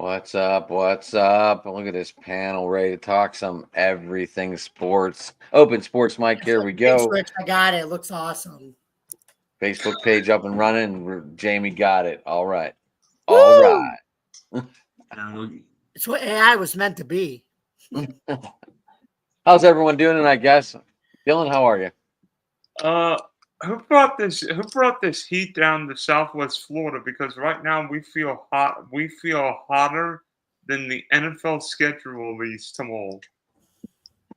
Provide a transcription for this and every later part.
What's up? What's up? Look at this panel ready to talk some everything sports. Open Sports Mike, here we Thanks, go. Rich. I got it. It looks awesome. Facebook page up and running. Jamie got it. All right. Woo! All right. It's what AI was meant to be. How's everyone doing tonight, guys? Dylan, how are you? Who brought this heat down to Southwest Florida? Because right now we feel hot. We feel hotter than the NFL schedule release tomorrow.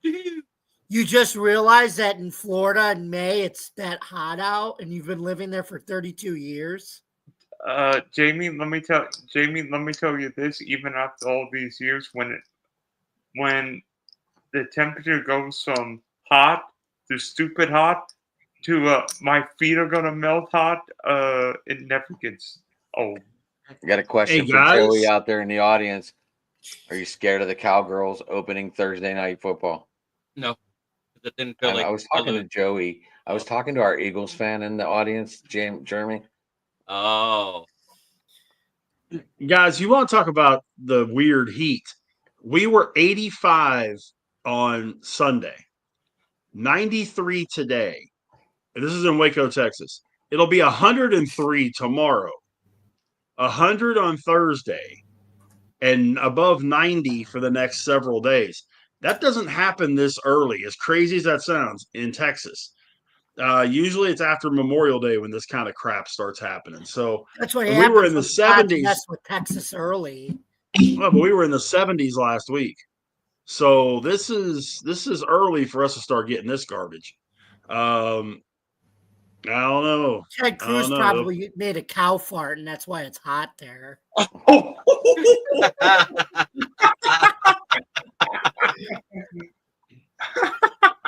You just realized that in Florida in May it's that hot out, and you've been living there for 32 years. Jamie, let me tell you this. Even after all these years, when the temperature goes from hot to stupid hot to my feet are gonna melt hot, it never gets old. I got a question Hey, for guys. Joey out there in the audience. Are you scared of the Cowgirls opening Thursday night football? No, 'cause it didn't feel like I was talking to Joey. I was talking to our Eagles fan in the audience, Jeremy. Oh, Guys, you want to talk about the weird heat? We were 85 on Sunday, 93 today. And this is in Waco, Texas. It'll be 103 tomorrow, 100 on Thursday, and above 90 for the next several days. That doesn't happen this early, as crazy as that sounds, in Texas. Usually it's after Memorial Day when this kind of crap starts happening. So That's what we happens. were in the when you try to 70s. mess with Texas early. Well, but we were in the 70s last week. So this is early for us to start getting this garbage. I don't know. Ted Cruz know. probably made a cow fart, and that's why it's hot there.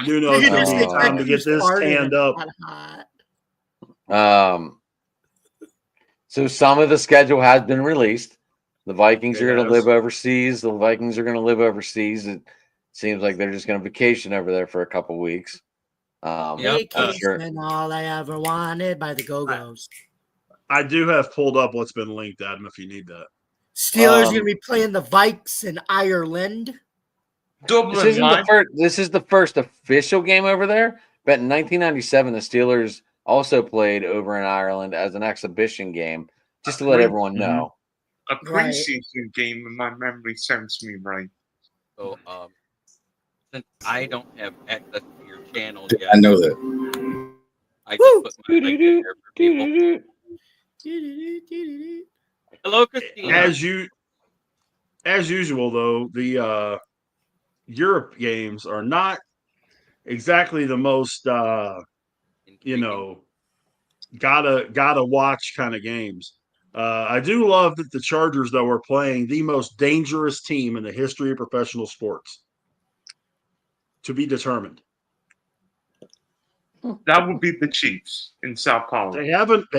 You know, it's Look at gonna this, be Ted time to Cruz get this farted and canned up. it's not hot. So some of the schedule has been released. The Vikings are going to Yes. live overseas. The Vikings are going to live overseas. It seems like they're just going to vacation over there for a couple weeks. Yep. Vacation, all I ever wanted by the Go-Go's. I do have pulled up what's been linked, Adam, if you need that. Steelers going to be playing the Vikes in Ireland. Dublin, This is the first official game over there. But in 1997, the Steelers also played over in Ireland as an exhibition game, just to let everyone know. a Right. preseason game, if my memory serves me right. so since I don't have access to your channel yet, I know that. I just put my link in there for people. Hello, Christina. As usual, though, the Europe games are not exactly the most gotta watch kind of games. I do love that the Chargers, though, are playing the most dangerous team in the history of professional sports. To be determined. That would be the Chiefs in Sao Paulo. They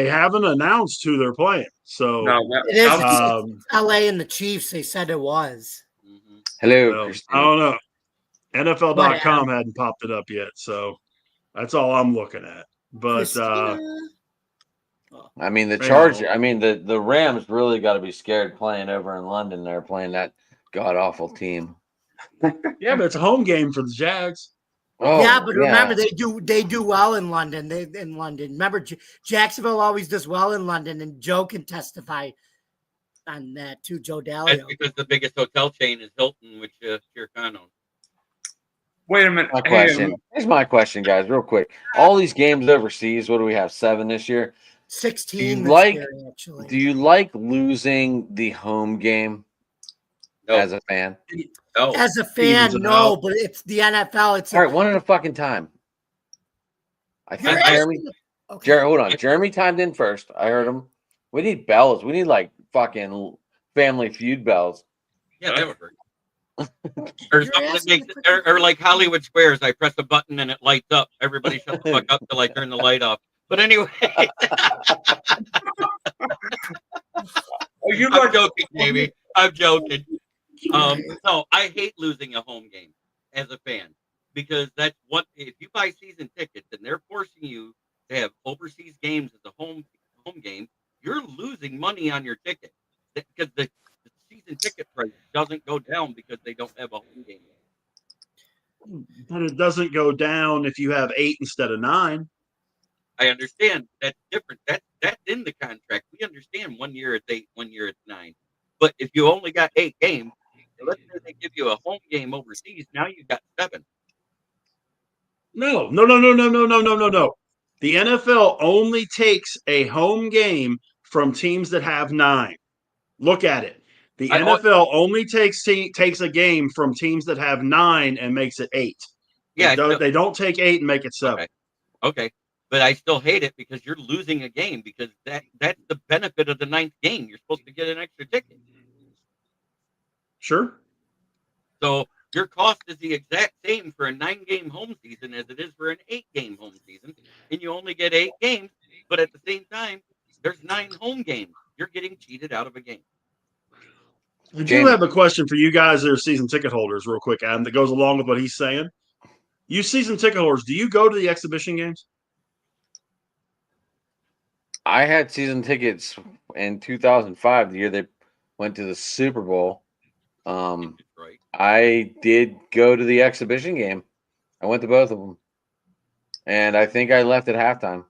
haven't announced who they're playing. So It is um, LA and the Chiefs. They said it was. Mhm. Hello, well, Christine. I don't know. NFL.com Whatever. hadn't popped it up yet, so that's all I'm looking at. But I mean, the Hang Chargers. on. I mean, the Rams really got to be scared playing over in London. They're playing that god awful team. yeah, but it's a home game for the Jags. Oh, Yeah, but remember they do well in London. Remember Jacksonville always does well in London, and Joe can testify on that too. Joe That's Dalio. because the biggest hotel chain is Hilton, which Shirkan owns. Wait a minute. My question. Here's my question, guys, real quick. All these games overseas. What do we have? 7 this year. 16 Do you this year, actually. Do you like losing the home game No, as a fan? no. As a fan, Evens it no, out. but it's the NFL. It's All right, one at a fucking time. I You're think Jeremy. asking- okay. Hold on. Jeremy timed in first. I heard him. We need bells. We need like fucking Family Feud bells. Yeah, that would work. Or You're something that asking makes, for- or like Hollywood Squares, I press a button and it lights up. Everybody shut the fuck up till I turn the light off. But anyway, Oh, you I'm like joking, Jamie. I'm joking. No, I hate losing a home game as a fan because that's what if you buy season tickets and they're forcing you to have overseas games as a home game, you're losing money on your ticket because the season ticket doesn't go down because they don't have a home game. But it doesn't go down if you have 8 instead of 9. I understand that's different. That's in the contract. We understand 1 year it's 8, 1 year it's 9. But if you only got 8 games, let's say they give you a home game overseas, now you got 7. No. The NFL only takes a home game from teams that have 9. Look at it. The NFL only takes a game from teams that have 9 and makes it 8. Yeah, They don't take 8 and make it 7. Okay. But I still hate it because you're losing a game because that's the benefit of the 9th game. You're supposed to get an extra ticket. Sure. So your cost is the exact same for a 9-game home season as it is for an 8-game home season. And you only get 8 games, but at the same time, there's 9 home games. You're getting cheated out of a game. I do have a question for you guys that are season ticket holders, real quick, Adam, that goes along with what he's saying. You season ticket holders, do you go to the exhibition games? I had season tickets in 2005, the year they went to the Super Bowl. Right. I did go to the exhibition game. I went to both of them, and I think I left at halftime.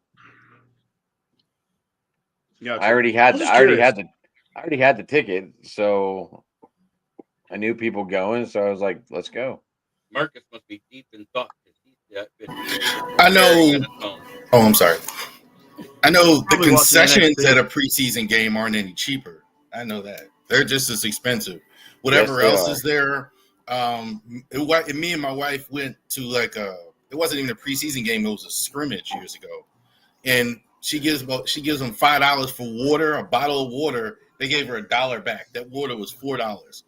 Gotcha. I already had the ticket, so I knew people going. So I was like, "Let's go." Marcus must be deep in thought. I know. Oh, I'm sorry. I know the Probably watching concessions NXT. at a preseason game aren't any cheaper. I know that. They're just as expensive. Whatever Yes, they else are. is there. Me and my wife went to it wasn't even a preseason game. It was a scrimmage years ago. And she gives them $5 for water, a bottle of water. They gave her $1 back. That water was $4.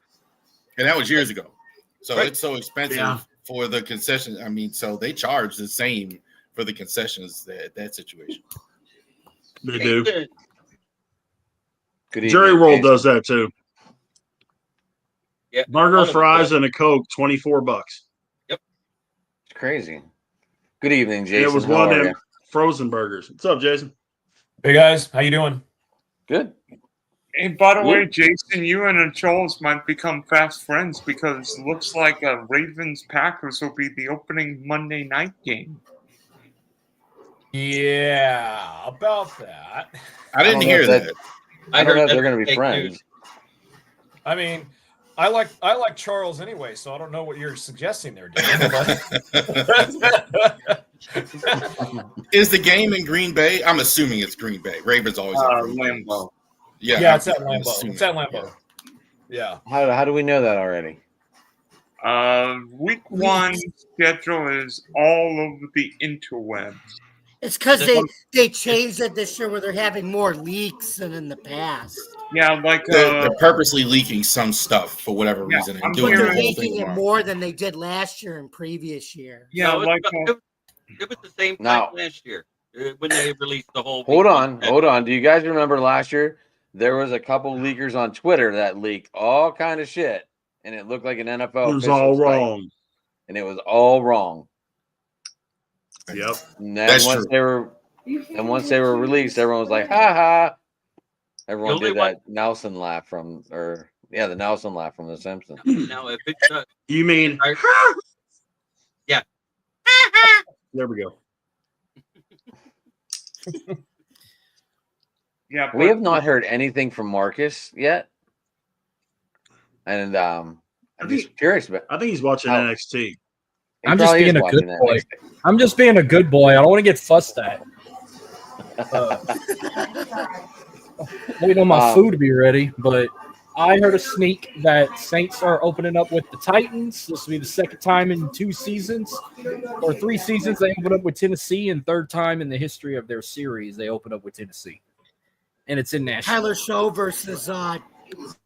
And that was years ago. So Right. It's so expensive Yeah. for the concession. I mean, so they charge the same for the concessions that situation. They do. Jason, Good Jerry evening, World Jason. does that too. yeah, Burger, all of it fries, does. and a Coke, $24. It's crazy. Good evening, And Jason. it was How one are of you? them frozen burgers. What's up, Jason? Hey guys, how you doing? Good. Hey, by the way, Jason, you and Charles might become fast friends because it looks like Ravens Packers will be the opening Monday night game. Yeah, about that. I didn't don't know hear if that- that. I don't know if that's they're going to be fake friends. news. I mean, I like Charles anyway, so I don't know what you're suggesting there, Dan. But Is the game in Green Bay? I'm assuming it's Green Bay. Ravens always have road games. Lambeau. yeah, it's at I'm Lambeau. assuming. It's at Lambeau. Yeah. How do we know that already? Week 1 schedule is all over the interwebs. It's because they changed it this year where they're having more leaks than in the past. Yeah, like They're purposely leaking some stuff for whatever Yeah, reason I'm and But doing they're the whole leaking thing it wrong. more than they did last year and previous year. yeah, No, like it was the same time Now- last year when they released the whole. Hold week on, one. hold on. Do you guys remember last year? There was a couple leakers on Twitter that leaked all kind of shit, and it looked like an NFL. It was official all site, wrong. and it was all wrong. Yep. And then That's once true. once they were released, everyone was like, "Ha ha!" Everyone only did that Nelson laugh from, the Nelson laugh from The Simpsons. Now, if it's You mean? I- Yeah. There we go. yeah, We but have not heard anything from Marcus yet, and I'm just curious about. I think he's watching How- NXT. He I'm just probably is being a watching good that boy. next day. I'm just being a good boy. I don't want to get fussed at. Waiting on my food to be ready, but I heard a sneak that Saints are opening up with the Titans. This will be the second time in 2 seasons or 3 seasons they open up with Tennessee, and third time in the history of their series they open up with Tennessee. And it's in Nashville. Tyler Show versus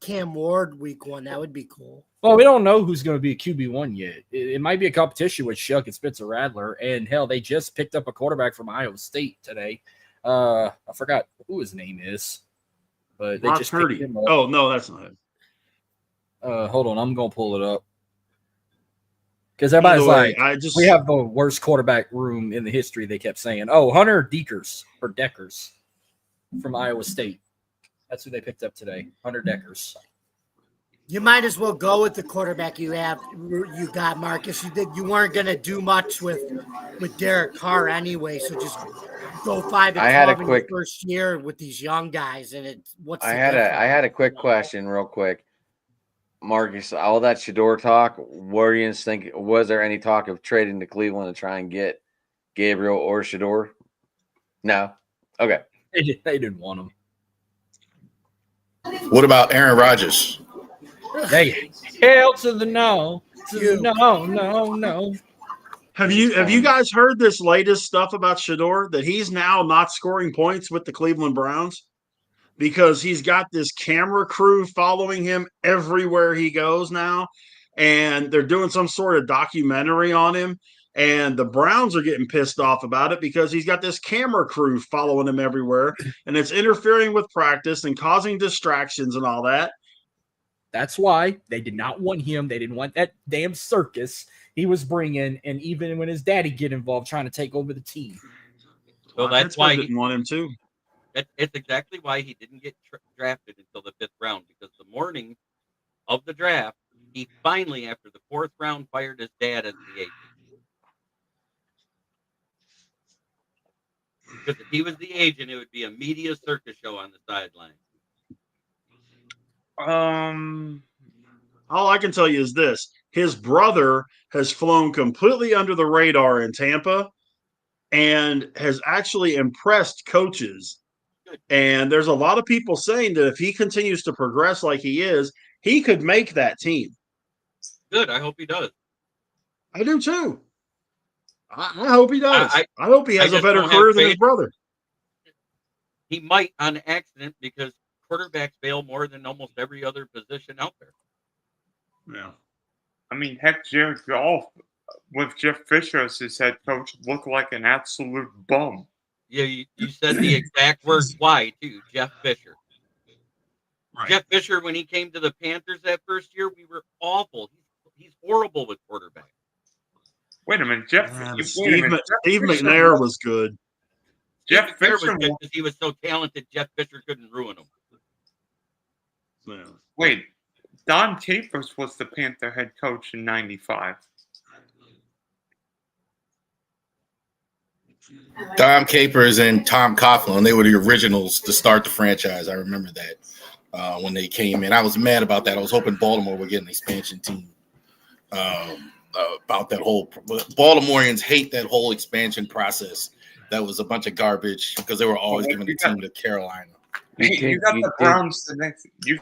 Cam Ward week 1. That would be cool. Well, we don't know who's going to be a QB1 yet. It might be a competition with Shuck and Spencer Rattler. And hell, they just picked up a quarterback from Iowa State today. I forgot who his name is, but they Brock just Purdy. picked him up. Oh no, that's not him. Hold on, I'm going to pull it up. Because everybody's Either way, like, we have the worst quarterback room in the history, they kept saying. Oh, Hunter Deckers from Iowa State. That's who they picked up today, Hunter Deckers. You might as well go with the quarterback you got, Marcus. You weren't gonna do much with Derek Carr anyway, so just go 5-12 in your first year with these young guys. And I had a quick question, real quick, Marcus. All that Shedeur talk. What do you think? Was there any talk of trading to Cleveland to try and get Gabriel or Shedeur? No. Okay. They didn't want him. What about Aaron Rodgers? Hey, hell to the no. No. Have you guys heard this latest stuff about Shedeur, that he's now not scoring points with the Cleveland Browns because he's got this camera crew following him everywhere he goes now, and they're doing some sort of documentary on him, and the Browns are getting pissed off about it because he's got this camera crew following him everywhere, and it's interfering with practice and causing distractions and all that. That's why they did not want him. They didn't want that damn circus he was bringing, and even when his daddy get involved trying to take over the team. So that's why he didn't want him too. It's exactly why he didn't get drafted until the 5th round, because the morning of the draft, he finally, after the 4th round, fired his dad as the agent. Because if he was the agent, it would be a media circus show on the sideline. All I can tell you is this: his brother has flown completely under the radar in Tampa and has actually impressed coaches. And there's a lot of people saying that if he continues to progress like he is, he could make that team. Good. I hope he does. I do too. I hope he does. I hope he has a better career than his brother. He might on accident, because quarterbacks fail more than almost every other position out there. Yeah. I mean, heck, Jared Goff with Jeff Fisher as his head coach looked like an absolute bum. Yeah, you said the exact words. Why, too? Jeff Fisher. Right. Jeff Fisher, when he came to the Panthers that first year, we were awful. He's horrible with quarterbacks. Wait a minute, Steve McNair was good. Jeff Fisher was good because he was so talented. Jeff Fisher couldn't ruin him. Yeah. Wait, Don Capers was the Panther head coach in '95. Dom Capers and Tom Coughlin, they were the originals to start the franchise. I remember that when they came in. I was mad about that. I was hoping Baltimore would get an expansion team. About that whole Baltimoreans hate that whole expansion process. That was a bunch of garbage because they were always giving the team to Carolina. Hey, you got the Browns you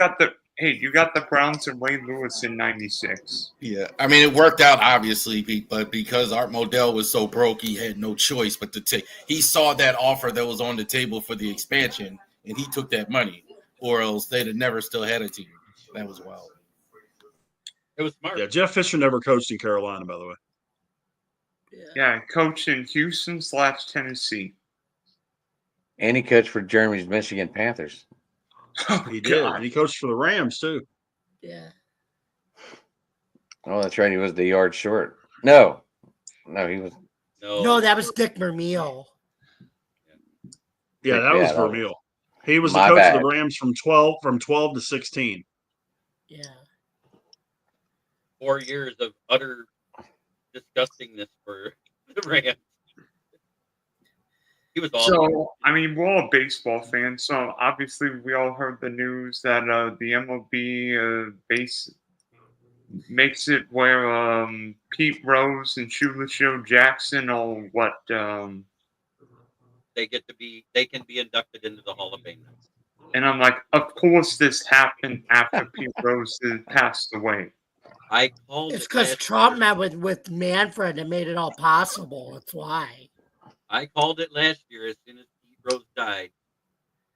got the Browns and Ray Lewis in '96. Yeah, I mean, it worked out obviously, but because Art Modell was so broke, he had no choice but to take. He saw that offer that was on the table for the expansion, and he took that money, or else they'd have never still had a team. That was wild. It was smart. Yeah, Jeff Fisher never coached in Carolina, by the way. Yeah, coached in Houston/Tennessee. And he coached for Jeremy's Michigan Panthers. He did. He coached for the Rams too. Yeah. Oh, that's right. He was the yard short. No, he was. No, that was Dick Vermeil. Yeah, that was Vermeil. He was the coach of the Rams from 12 to 16. Yeah. 4 years of utter disgustingness for the Rams. He was awesome. So, I mean, we're all baseball fans, so obviously we all heard the news that the MLB makes it where Pete Rose and Shoeless Joe Jackson all they can be inducted into the Hall of Fame. And I'm like, of course this happened after Pete Rose passed away. It's because Trump met with Manfred and made it all possible. That's why. I called it last year as soon as Pete Rose died.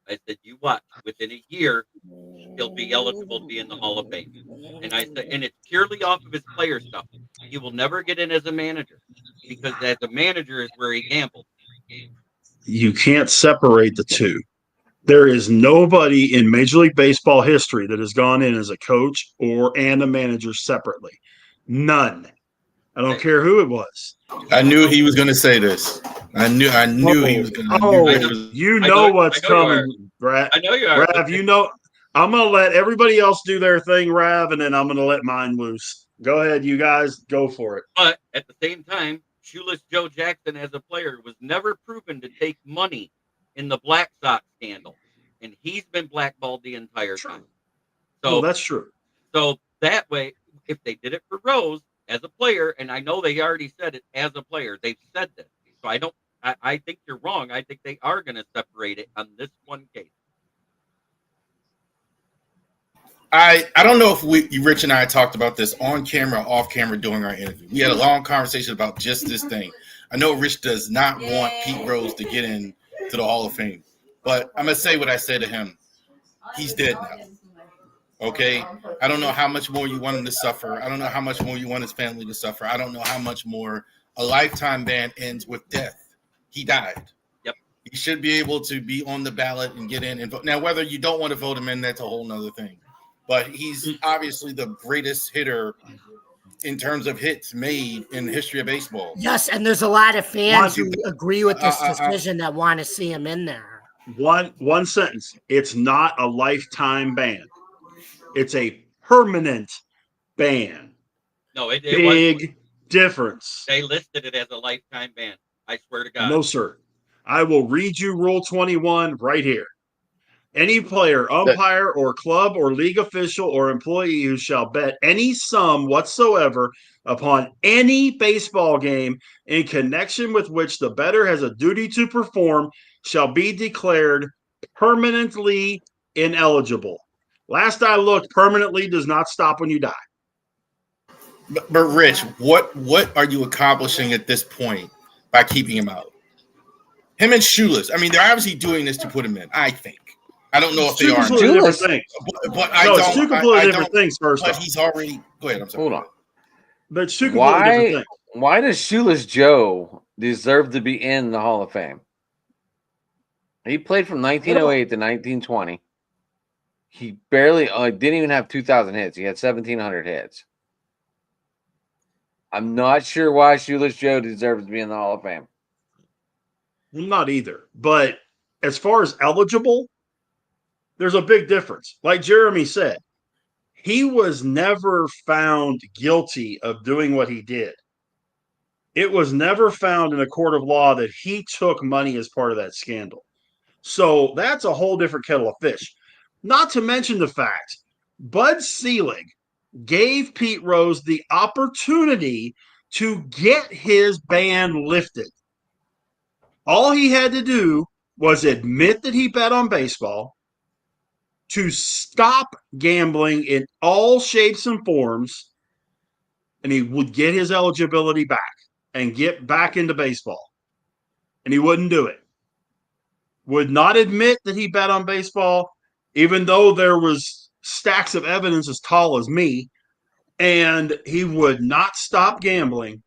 I said, you watch, within a year, he'll be eligible to be in the Hall of Fame. And I said, and it's purely off of his player stuff. He will never get in as a manager, because as a manager is where he gambled. You can't separate the two. There is nobody in Major League Baseball history that has gone in as a coach and a manager separately. None. I don't care who it was. I knew he was going to say this. I knew he was going to. You know what's coming, Brad. I know you are. Brad, you know I'm going to let everybody else do their thing, Rav, and then I'm going to let mine loose. Go ahead, you guys. Go for it. But at the same time, Shoeless Joe Jackson as a player was never proven to take money in the Black Sox scandal. And he's been blackballed the entire time. So well, that's true. So that way, if they did it for Rose as a player, and I know they already said it as a player, they've said this. So I think you're wrong. I think they are going to separate it on this one case. I don't know if Rich and I talked about this on camera, off camera during our interview. We had a long conversation about just this thing. I know Rich does not want Pete Rose to get in to the Hall of Fame, but I'm going to say what I said to him. He's dead now. Okay? I don't know how much more you want him to suffer. I don't know how much more you want his family to suffer. I don't know how much more a lifetime ban ends with death. He died. Yep. He should be able to be on the ballot and get in and vote. Now, whether you don't want to vote him in, that's a whole nother thing. But he's obviously the greatest hitter in terms of hits made in the history of baseball. Yes, and there's a lot of fans who agree with this decision that want to see him in there. One sentence. It's not a lifetime ban. It's a permanent ban. No, it big difference. They listed it as a lifetime ban. I swear to God. No, sir. I will read you Rule 21 right here. Any player, umpire, or club or league official or employee who shall bet any sum whatsoever upon any baseball game in connection with which the bettor has a duty to perform shall be declared permanently ineligible. Last I looked, permanently does not stop when you die. But Rich, what are you accomplishing at this point by keeping him out? Him and Shoeless. I mean, they're obviously doing this to put him in, I think. I don't know if they are. Two completely different things. But I don't. It's two completely different things, first But off. he's already. Go ahead. I'm sorry. Hold on. But it's two completely different things. Why does Shoeless Joe deserve to be in the Hall of Fame? He played from 1908 to 1920. He barely didn't even have 2,000 hits. He had 1,700 hits. I'm not sure why Shoeless Joe deserves to be in the Hall of Fame. I'm not either. But as far as eligible, there's a big difference. Like Jeremy said, he was never found guilty of doing what he did. It was never found in a court of law that he took money as part of that scandal. So that's a whole different kettle of fish. Not to mention the fact Bud Selig gave Pete Rose the opportunity to get his ban lifted. All he had to do was admit that he bet on baseball, to stop gambling in all shapes and forms, and he would get his eligibility back and get back into baseball. And he wouldn't do it. Would not admit that he bet on baseball, even though there was stacks of evidence as tall as me, and he would not stop gambling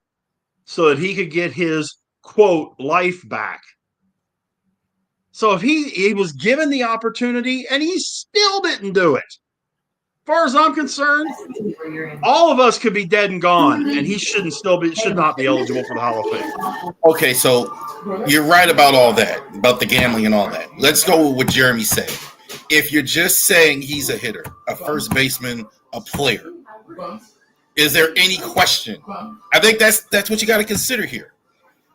so that he could get his, quote, life back. So if he was given the opportunity and he still didn't do it, as far as I'm concerned, all of us could be dead and gone, and he should not be eligible for the Hall of Fame. Okay, so you're right about all that, about the gambling and all that. Let's go with what Jeremy said. If you're just saying he's a hitter, a first baseman, a player, is there any question? I think that's what you got to consider here.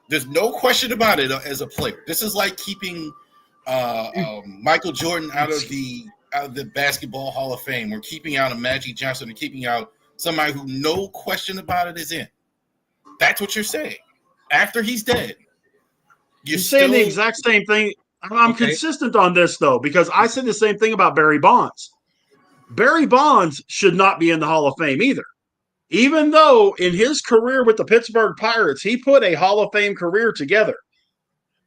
There's no question about it as a player. This is like keeping Michael Jordan out of the Basketball Hall of Fame. We're keeping out a Magic Johnson and keeping out somebody who no question about it is in. That's what you're saying. After he's dead. You're saying the exact same thing. I'm consistent on this, though, because I said the same thing about Barry Bonds. Barry Bonds should not be in the Hall of Fame either. Even though in his career with the Pittsburgh Pirates, he put a Hall of Fame career together.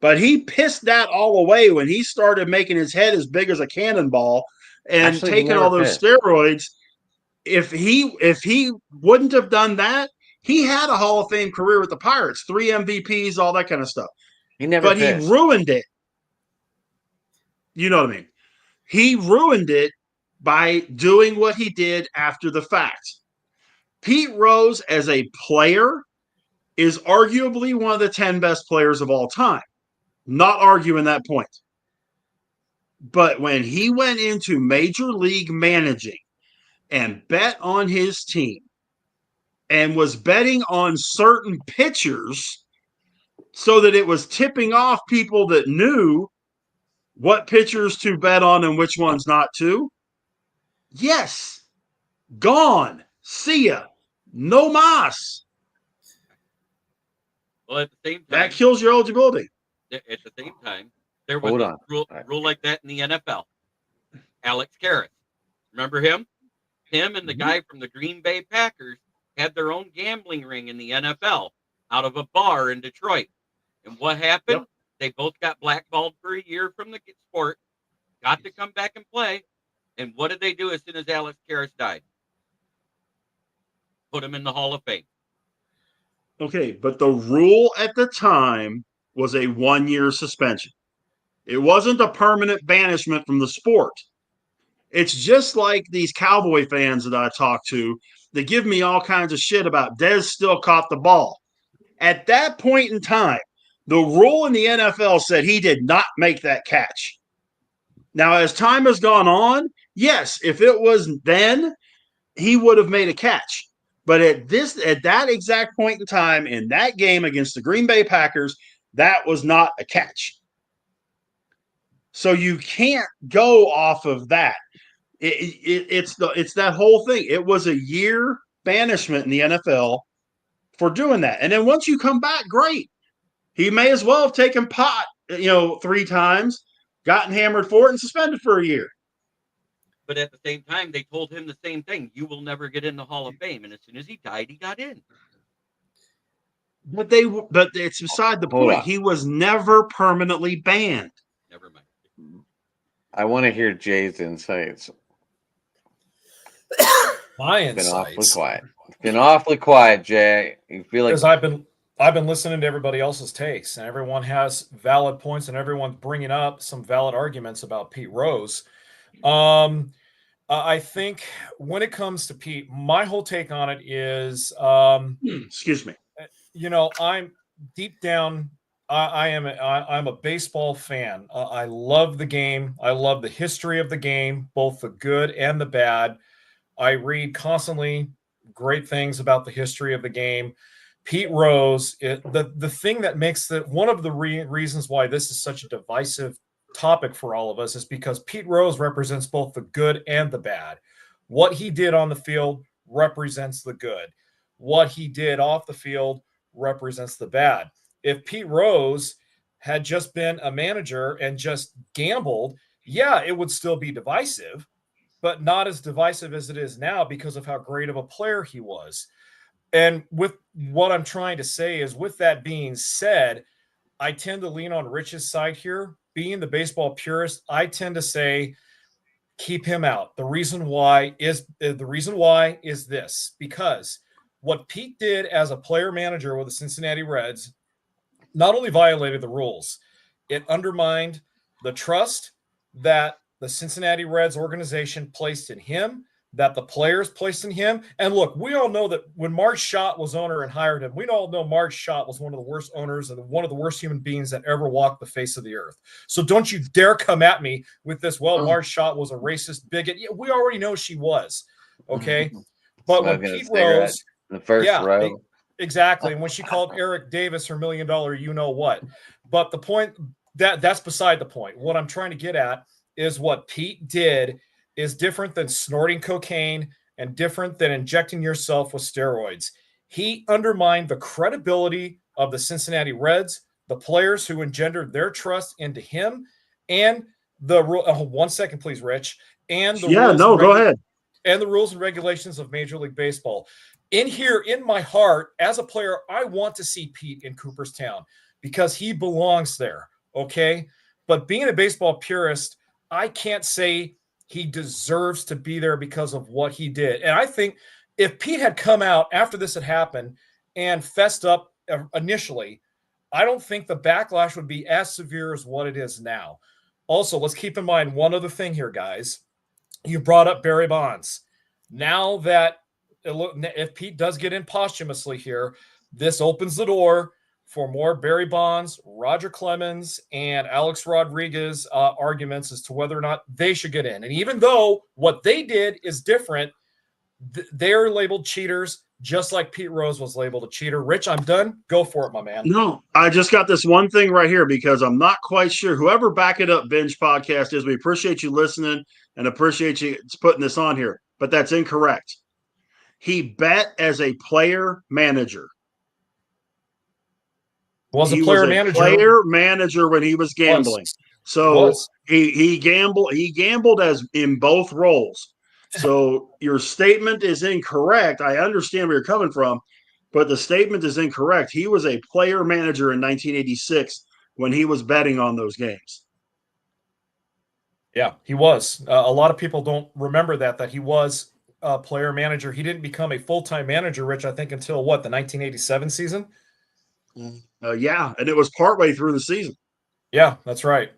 But he pissed that all away when he started making his head as big as a cannonball and Actually, taking all those steroids. If he wouldn't have done that, he had a Hall of Fame career with the Pirates, 3 MVPs, all that kind of stuff. He never pissed. He ruined it. You know what I mean? He ruined it by doing what he did after the fact. Pete Rose, as a player, is arguably one of the 10 best players of all time. Not arguing that point. But when he went into Major League managing and bet on his team and was betting on certain pitchers so that it was tipping off people that knew what pitchers to bet on and which ones not to, yes, gone. See ya. No mas. Well, at the same time, That kills your eligibility. at the same time, there was Hold a on. rule like that in the NFL. Alex Karras, remember him? Him and the guy from the Green Bay Packers had their own gambling ring in the NFL out of a bar in Detroit. And what happened? Yep. They both got blackballed for a year from the sport, got to come back and play. And what did they do as soon as Alex Karras died? Put him in the Hall of Fame. Okay, but the rule at the time was a 1-year suspension. It wasn't a permanent banishment from the sport. It's just like these Cowboy fans that I talk to that give me all kinds of shit about Dez still caught the ball. At that point in time, the rule in the NFL said he did not make that catch. Now, as time has gone on, yes, if it was then, he would have made a catch. But at that exact point in time in that game against the Green Bay Packers, that was not a catch. So you can't go off of that. It's that whole thing. It was a year banishment in the NFL for doing that. And then once you come back, great. He may as well have taken pot, 3 times, gotten hammered for it, and suspended for a year. But at the same time, they told him the same thing. You will never get in the Hall of Fame. And as soon as he died, he got in. But it's beside the point. He was never permanently banned. Never mind. I want to hear Jay's insights. My It's been awfully insights. quiet. It's been awfully quiet, Jay. You feel like Because I've been listening to everybody else's takes, and everyone has valid points, and everyone's bringing up some valid arguments about Pete Rose. I think when it comes to Pete, my whole take on it is, excuse me. I'm deep down. I'm a baseball fan. I love the game. I love the history of the game, both the good and the bad. I read constantly great things about the history of the game. Pete Rose, the thing that makes one of the reasons why this is such a divisive topic for all of us is because Pete Rose represents both the good and the bad. What he did on the field represents the good. What he did off the field represents the bad. If Pete Rose had just been a manager and just gambled, yeah, it would still be divisive, but not as divisive as it is now because of how great of a player he was. And with what I'm trying to say is, with that being said, I tend to lean on Rich's side here. Being the baseball purist, I tend to say keep him out. The reason why is this, because what Pete did as a player manager with the Cincinnati Reds not only violated the rules, it undermined the trust that the Cincinnati Reds organization placed in him, that the players placed in him. And look, we all know that when Mark Schott was owner and hired him, we all know Mark Schott was one of the worst owners and one of the worst human beings that ever walked the face of the earth. So don't you dare come at me with this, Mark Schott was a racist bigot. Yeah, we already know she was, okay? But when Pete Rose, the first row. Exactly. And when she called Eric Davis her $1 million, you know what. But the point, that's beside the point. What I'm trying to get at is what Pete did is different than snorting cocaine and different than injecting yourself with steroids. He undermined the credibility of the Cincinnati Reds, the players who engendered their trust into him, and the rule. 1 second, please, Rich. And the go ahead. And the rules and regulations of Major League Baseball. In here, in my heart, as a player, I want to see Pete in Cooperstown because he belongs there, okay? But being a baseball purist, I can't say he deserves to be there because of what he did. And I think if Pete had come out after this had happened and fessed up initially, I don't think the backlash would be as severe as what it is now. Also, let's keep in mind one other thing here, guys. You brought up Barry Bonds. Now that if Pete does get in posthumously here, this opens the door for more Barry Bonds, Roger Clemens, and Alex Rodriguez arguments as to whether or not they should get in. And even though what they did is different, they're labeled cheaters, just like Pete Rose was labeled a cheater. Rich, I'm done. Go for it, my man. No, I just got this one thing right here because I'm not quite sure. Whoever Back It Up Binge podcast is, we appreciate you listening and appreciate you putting this on here, but that's incorrect. He bet as a player manager. He was player manager when he was gambling. He gambled as in both roles. So your statement is incorrect. I understand where you're coming from, but the statement is incorrect. He was a player manager in 1986 when he was betting on those games. Yeah, he was. A lot of people don't remember that he was a player manager. He didn't become a full-time manager, Rich, I think, until what, the 1987 season? Yeah, and it was partway through the season. Yeah, that's right.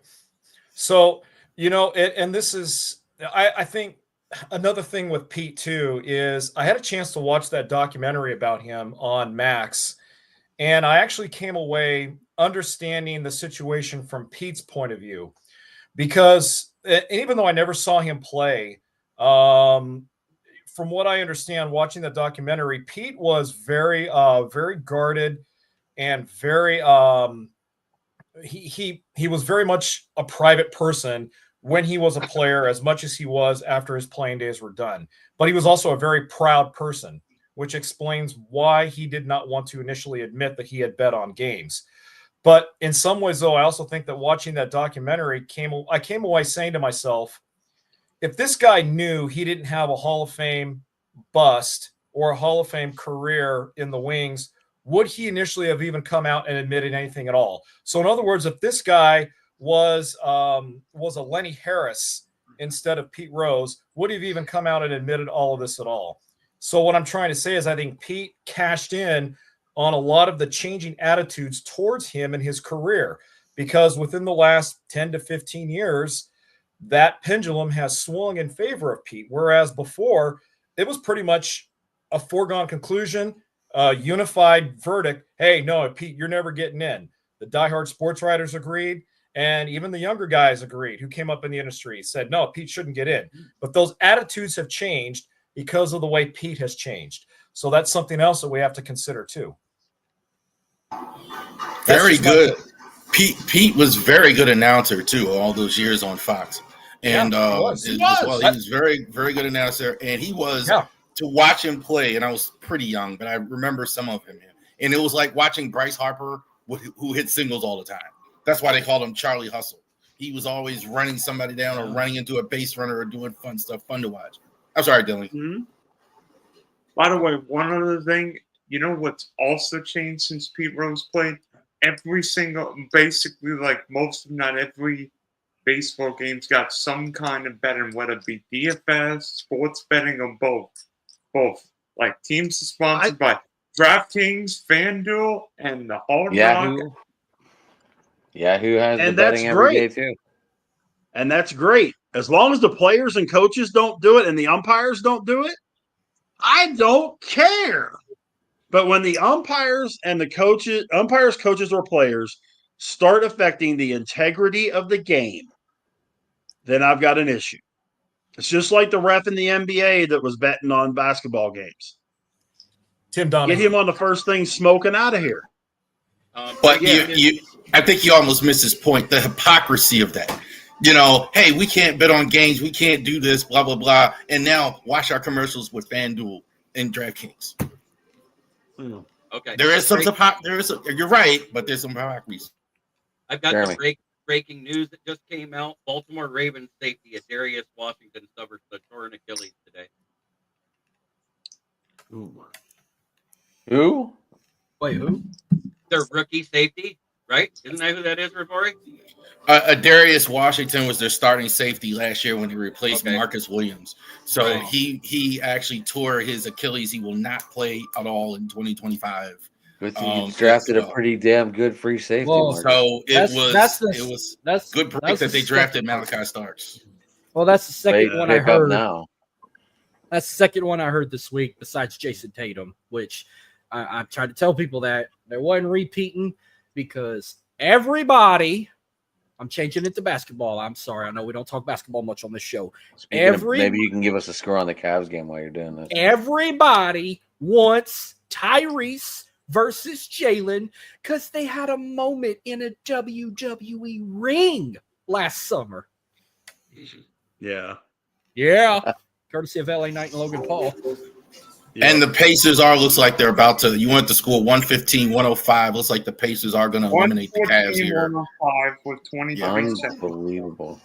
So, and this is, I think another thing with Pete too is I had a chance to watch that documentary about him on Max, and I actually came away understanding the situation from Pete's point of view, because even though I never saw him play, from what I understand, watching the documentary, Pete was very, very guarded and very, he was very much a private person when he was a player, as much as he was after his playing days were done. But he was also a very proud person, which explains why he did not want to initially admit that he had bet on games. But in some ways, though, I also think that watching that documentary, I came away saying to myself, if this guy knew he didn't have a Hall of Fame bust or a Hall of Fame career in the wings, would he initially have even come out and admitted anything at all? So in other words, if this guy was a Lenny Harris instead of Pete Rose, would he have even come out and admitted all of this at all? So what I'm trying to say is I think Pete cashed in on a lot of the changing attitudes towards him in his career, because within the last 10 to 15 years, that pendulum has swung in favor of Pete, whereas before it was pretty much a foregone conclusion, unified verdict. Hey, no, Pete, you're never getting in. The diehard sports writers agreed, and even the younger guys agreed who came up in the industry, said, no, Pete shouldn't get in. But those attitudes have changed because of the way Pete has changed. So that's something else that we have to consider too. Very good. Pete was very good announcer too, all those years on Fox. And he was very, very good announcer. And he was to watch him play, and I was pretty young, but I remember some of him. And it was like watching Bryce Harper, who hit singles all the time. That's why they called him Charlie Hustle. He was always running somebody down or running into a base runner or doing fun stuff, fun to watch. I'm sorry, Dylan. Mm-hmm. By the way, one other thing, what's also changed since Pete Rose played? Basically, like most, if not every baseball game's got some kind of betting, whether it be DFS, sports betting, or both. Like teams are sponsored by DraftKings, FanDuel, and the Hard Rock. Yahoo has the betting every day too. And that's great. As long as the players and coaches don't do it and the umpires don't do it, I don't care. But when the umpires and the coaches, coaches, or players start affecting the integrity of the game, then I've got an issue. It's just like the ref in the NBA that was betting on basketball games. Tim Donahue. Get him on the first thing smoking out of here. But I think you almost missed his point, the hypocrisy of that. Hey, we can't bet on games. We can't do this, blah, blah, blah. And now watch our commercials with FanDuel and DraftKings. Okay. You're right, but there's some hypocrisy. I've got the breaking news that just came out. Baltimore Ravens safety Darius Washington suffers the torn Achilles today. Who? Wait, who? Their rookie safety, right? Isn't that who that is, Rory? Darius Washington was their starting safety last year when they replaced Marcus Williams. So he actually tore his Achilles. He will not play at all in 2025. Good thing you drafted a pretty damn good free safety. Well, so it was good break that they drafted Malachi Starks. Well, that's the second one I heard. Now. That's the second one I heard this week besides Jason Tatum, which I've tried to tell people that There wasn't repeating because everybody. I'm changing it to basketball. I'm sorry. I know we don't talk basketball much on this show. Maybe you can give us a score on the Cavs game while you're doing this. Everybody wants Tyrese versus Jalen because they had a moment in a WWE ring last summer. Yeah. Yeah. Courtesy of LA Knight and Logan Paul. Yeah. And the Pacers looks like they're about to. You went to score 115, 105. Looks like the Pacers are going to eliminate the Cavs here. 105 with 23 seconds. Unbelievable.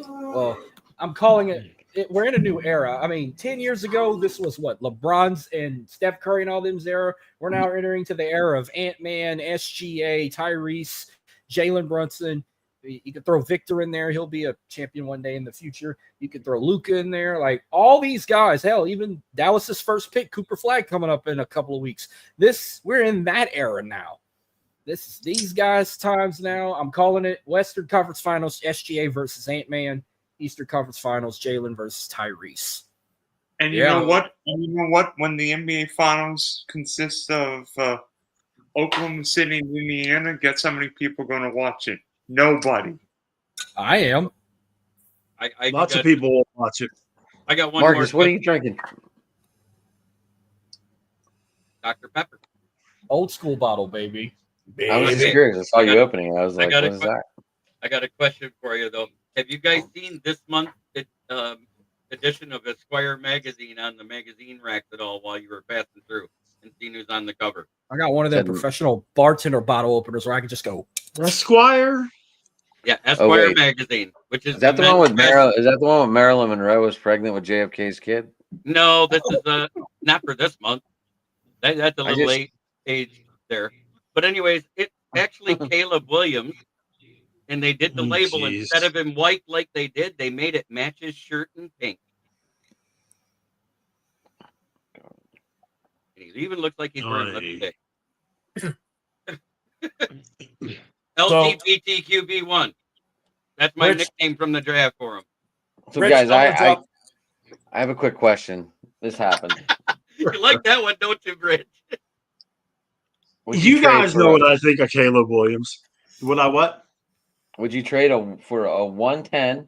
Well, I'm calling it. We're in a new era. I mean, 10 years ago, this was what? LeBron's and Steph Curry and all them's era. We're now entering to the era of Ant-Man, SGA, Tyrese, Jalen Brunson. You could throw Victor in there. He'll be a champion one day in the future. You could throw Luka in there. Like all these guys, hell, even Dallas's first pick, Cooper Flag, coming up in a couple of weeks. We're in that era now. This is these guys' times now. I'm calling it Western Conference Finals, SGA versus Ant-Man. Eastern Conference Finals, Jalen versus Tyrese. And you know what? When the NBA Finals consists of Oklahoma City and Indiana, guess how many people are going to watch it? Nobody. I am. Lots of people will watch it. I got one Marcus, more. what are you drinking? Dr. Pepper. Old school bottle, baby. I was just curious. I saw you opening it. I was like, what is that? I got a question for you, though. Have you guys seen this month's edition of Esquire magazine on the magazine racks at all while you were passing through and seen who's on the cover? I got one of them professional bartender bottle openers where I can just go. Esquire? Yeah, Esquire magazine, which is that the one with Marilyn? Is that the one with Marilyn Monroe was pregnant with JFK's kid? No, this is not for this month. That's a little late age there. But anyways, it's actually Caleb Williams, and they did the label instead of him white like they did. They made it match his shirt in pink. And he even looks like he's wearing lipstick. LGBTQB1. That's my nickname from the draft for him. So, Rich, guys, I have a quick question. This happened. You like that one, don't you, Rich? You guys know what I think of Caleb Williams. Would I what? Would you trade for a 110,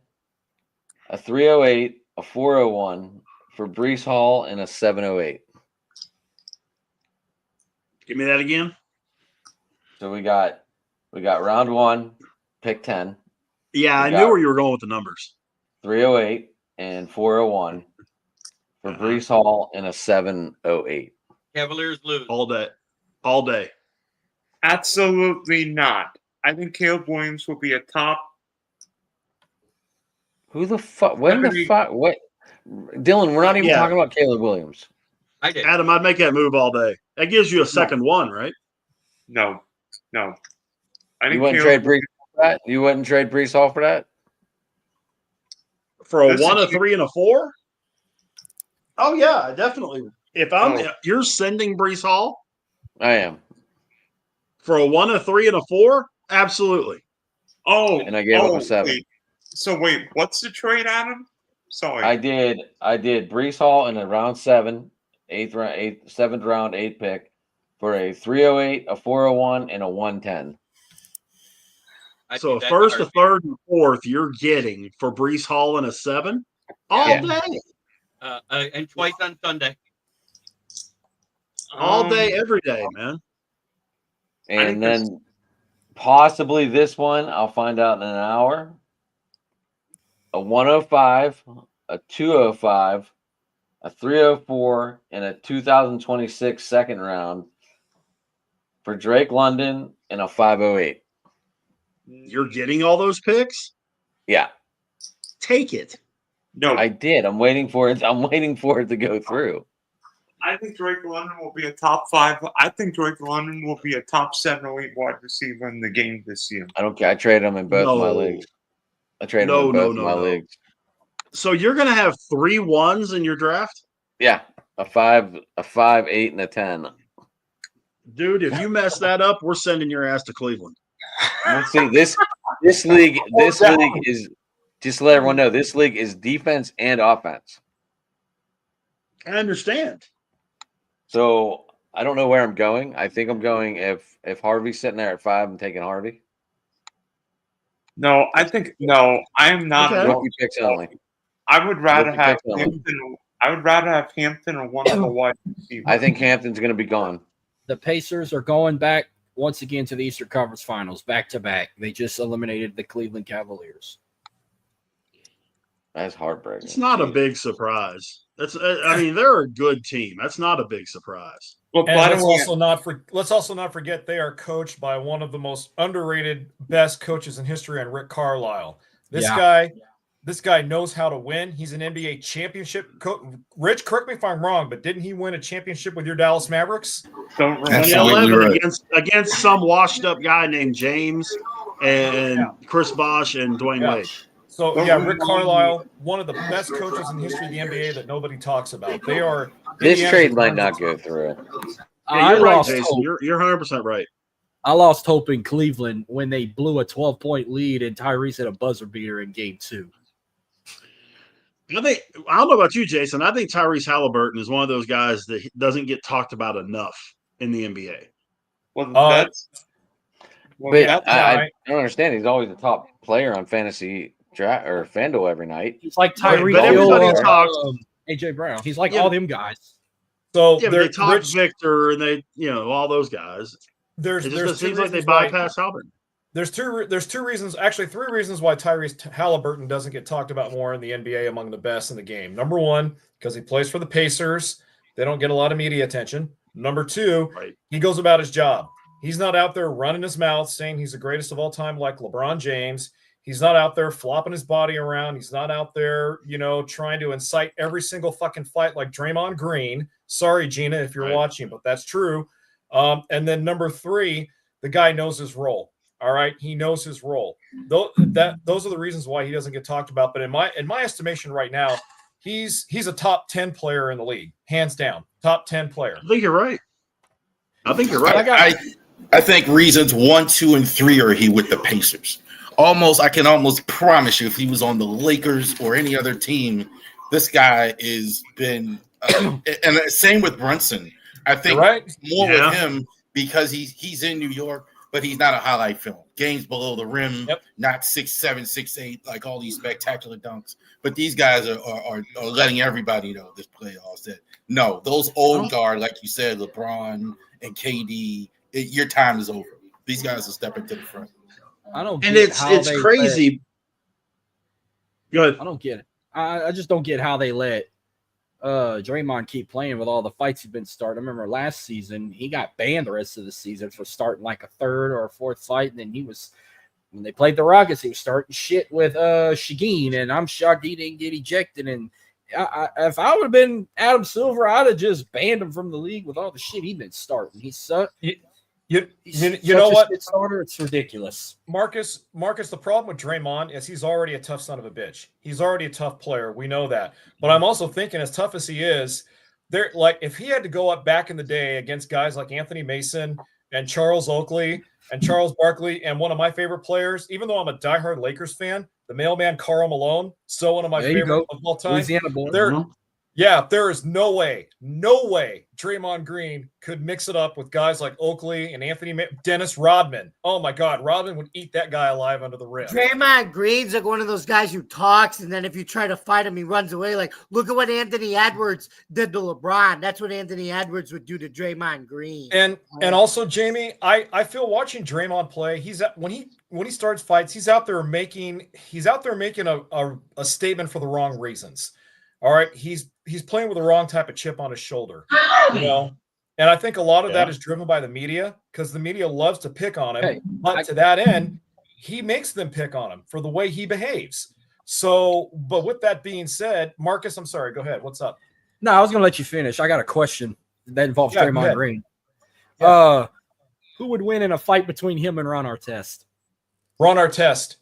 a 308, a 401 for Breece Hall and a 708? Give me that again. So we got round 1, pick 10. Yeah, I knew where you were going with the numbers. 308 and 401 for Breece Hall and a 708. Cavaliers lose. All day. Absolutely not. I think Caleb Williams will be a top. Who the fuck? When the fuck? What? Dylan, we're not even talking about Caleb Williams. I did. Adam, I'd make that move all day. That gives you a second one, right? No. You wouldn't trade Breece for that? You wouldn't trade Breece Hall for that? For a 1, a 3, and a 4? Oh yeah, definitely. If you're sending Breece Hall, I am. For a 1, a 3, and a 4, absolutely. Oh, and I gave him a 7. Wait, what's the trade, Adam? Sorry, I did Breece Hall in a round 7, 7th round 8 pick for a 308, a 401, and a 110. So a first, a third, and a 4th you're getting for Breece Hall and a 7 all day. And twice on Sunday. All day, every day, man. And then possibly this one, I'll find out in an hour. A 105, a 205, a 304, and a 2026 second round for Drake London and a 508. You're getting all those picks? Yeah. Take it. No. I did. I'm waiting for it. I'm waiting for it to go through. I think Drake London will be a top 5. I think Drake London will be a top 7 or 8 wide receiver in the game this year. I don't care. I traded him in both of my leagues. I traded him in both of my leagues. So you're going to have 3 1s in your draft? Yeah. A 5, 8, and a 10. Dude, if you mess that up, we're sending your ass to Cleveland. Let's see, this league is, just to let everyone know, this league is defense and offense. I understand. So I don't know where I'm going. I think I'm going if Harvey's sitting there at 5, I'm taking Harvey. No, I think no. I am not. Okay. Rookie picks only. I would rather Rookie have picks only. Hampton. I would rather have Hampton or one of the wide receivers. I think Hampton's going to be gone. The Pacers are going back once again to the Eastern Conference Finals, back to back. They just eliminated the Cleveland Cavaliers. That's heartbreaking. It's not a big surprise. I mean, they're a good team. That's not a big surprise. Well, And by the let's way, also not forget they are coached by one of the most underrated, best coaches in history, and Rick Carlisle. This guy knows how to win. He's an NBA championship coach. Rich, correct me if I'm wrong, but didn't he win a championship with your Dallas Mavericks? don't remember. Absolutely 2011 right. against some washed up guy named James and Chris Bosh and Dwayne Yeah. Wade. So Rick Carlisle, one of the best coaches in the history of the NBA that nobody talks about. They are This Indiana's trade might the not go through. Yeah, you're right, lost Jason. hope. You're 100% right. I lost hope in Cleveland when they blew a 12-point lead and Tyrese hit a buzzer beater in Game 2. I don't know about you, Jason. I think Tyrese Halliburton is one of those guys that doesn't get talked about enough in the NBA. Well, Uh, But that I guy- don't understand. He's always the top player on fantasy draft or FanDuel every night. He's like Right, Tyreek but Hill everybody or talks- AJ Brown. He's like Yeah. all them guys. So Yeah, but there- they talk Rich, Victor and they, all those guys. there's It there's just two seems like they reasons why- bypass Halliburton. There's two reasons, actually 3 reasons why Tyrese Halliburton doesn't get talked about more in the NBA among the best in the game. Number 1, because he plays for the Pacers. They don't get a lot of media attention. Number 2, Right. he goes about his job. He's not out there running his mouth saying he's the greatest of all time like LeBron James. He's not out there flopping his body around. He's not out there, trying to incite every single fucking fight like Draymond Green. Sorry, Gina, if you're Right. watching, but that's true. And then number 3, the guy knows his role. All right, he knows his role. Those are the reasons why he doesn't get talked about. But in my estimation right now, he's a top 10 player in the league, hands down, top 10 player. I think you're right. I think reasons 1, 2, and 3 are he with the Pacers. I can almost promise you, if he was on the Lakers or any other team, this guy has been. And same with Brunson. I think You're right. more Yeah. with him because he's in New York, but he's not a highlight film. Games below the rim, Yep. not 6'7", 6'8", like all these spectacular dunks. But these guys are letting everybody know this playoffs that no, those old guard, like you said, LeBron and KD, your time is over. These guys are stepping to the front. I don't And get it's how they crazy. Go ahead. I don't get it. I just don't get how they let Draymond keep playing with all the fights he's been starting. I remember last season he got banned the rest of the season for starting like a 3rd or a 4th fight, and then when they played the Rockets, he was starting shit with Shageen, and I'm shocked he didn't get ejected. And if I would have been Adam Silver, I'd have just banned him from the league with all the shit he's been starting. He's such You such know a what, shit starter, it's ridiculous. Marcus, the problem with Draymond is he's already a tough son of a bitch. He's already a tough player. We know that. But I'm also thinking, as tough as he is, if he had to go up back in the day against guys like Anthony Mason and Charles Oakley and Charles Barkley and one of my favorite players, even though I'm a diehard Lakers fan, the mailman Karl Malone, still one of my There you favorite go. of all time. Louisiana boy. There is no way Draymond Green could mix it up with guys like Oakley and Dennis Rodman. Oh my God, Rodman would eat that guy alive under the rim. Draymond Green's like one of those guys who talks, and then if you try to fight him, he runs away. Like, look at what Anthony Edwards did to LeBron. That's what Anthony Edwards would do to Draymond Green. And also, Jamie, I feel watching Draymond play. When he starts fights, he's out there making a statement for the wrong reasons. All right, he's playing with the wrong type of chip on his shoulder, And I think a lot of that is driven by the media because the media loves to pick on him. Hey, but to that end, he makes them pick on him for the way he behaves. So, but with that being said, Marcus, I'm sorry. Go ahead. What's up? No, I was going to let you finish. I got a question that involves Yeah, go Draymond ahead. Green. Yeah. Who would win in a fight between him and Ron Artest? Ron Artest.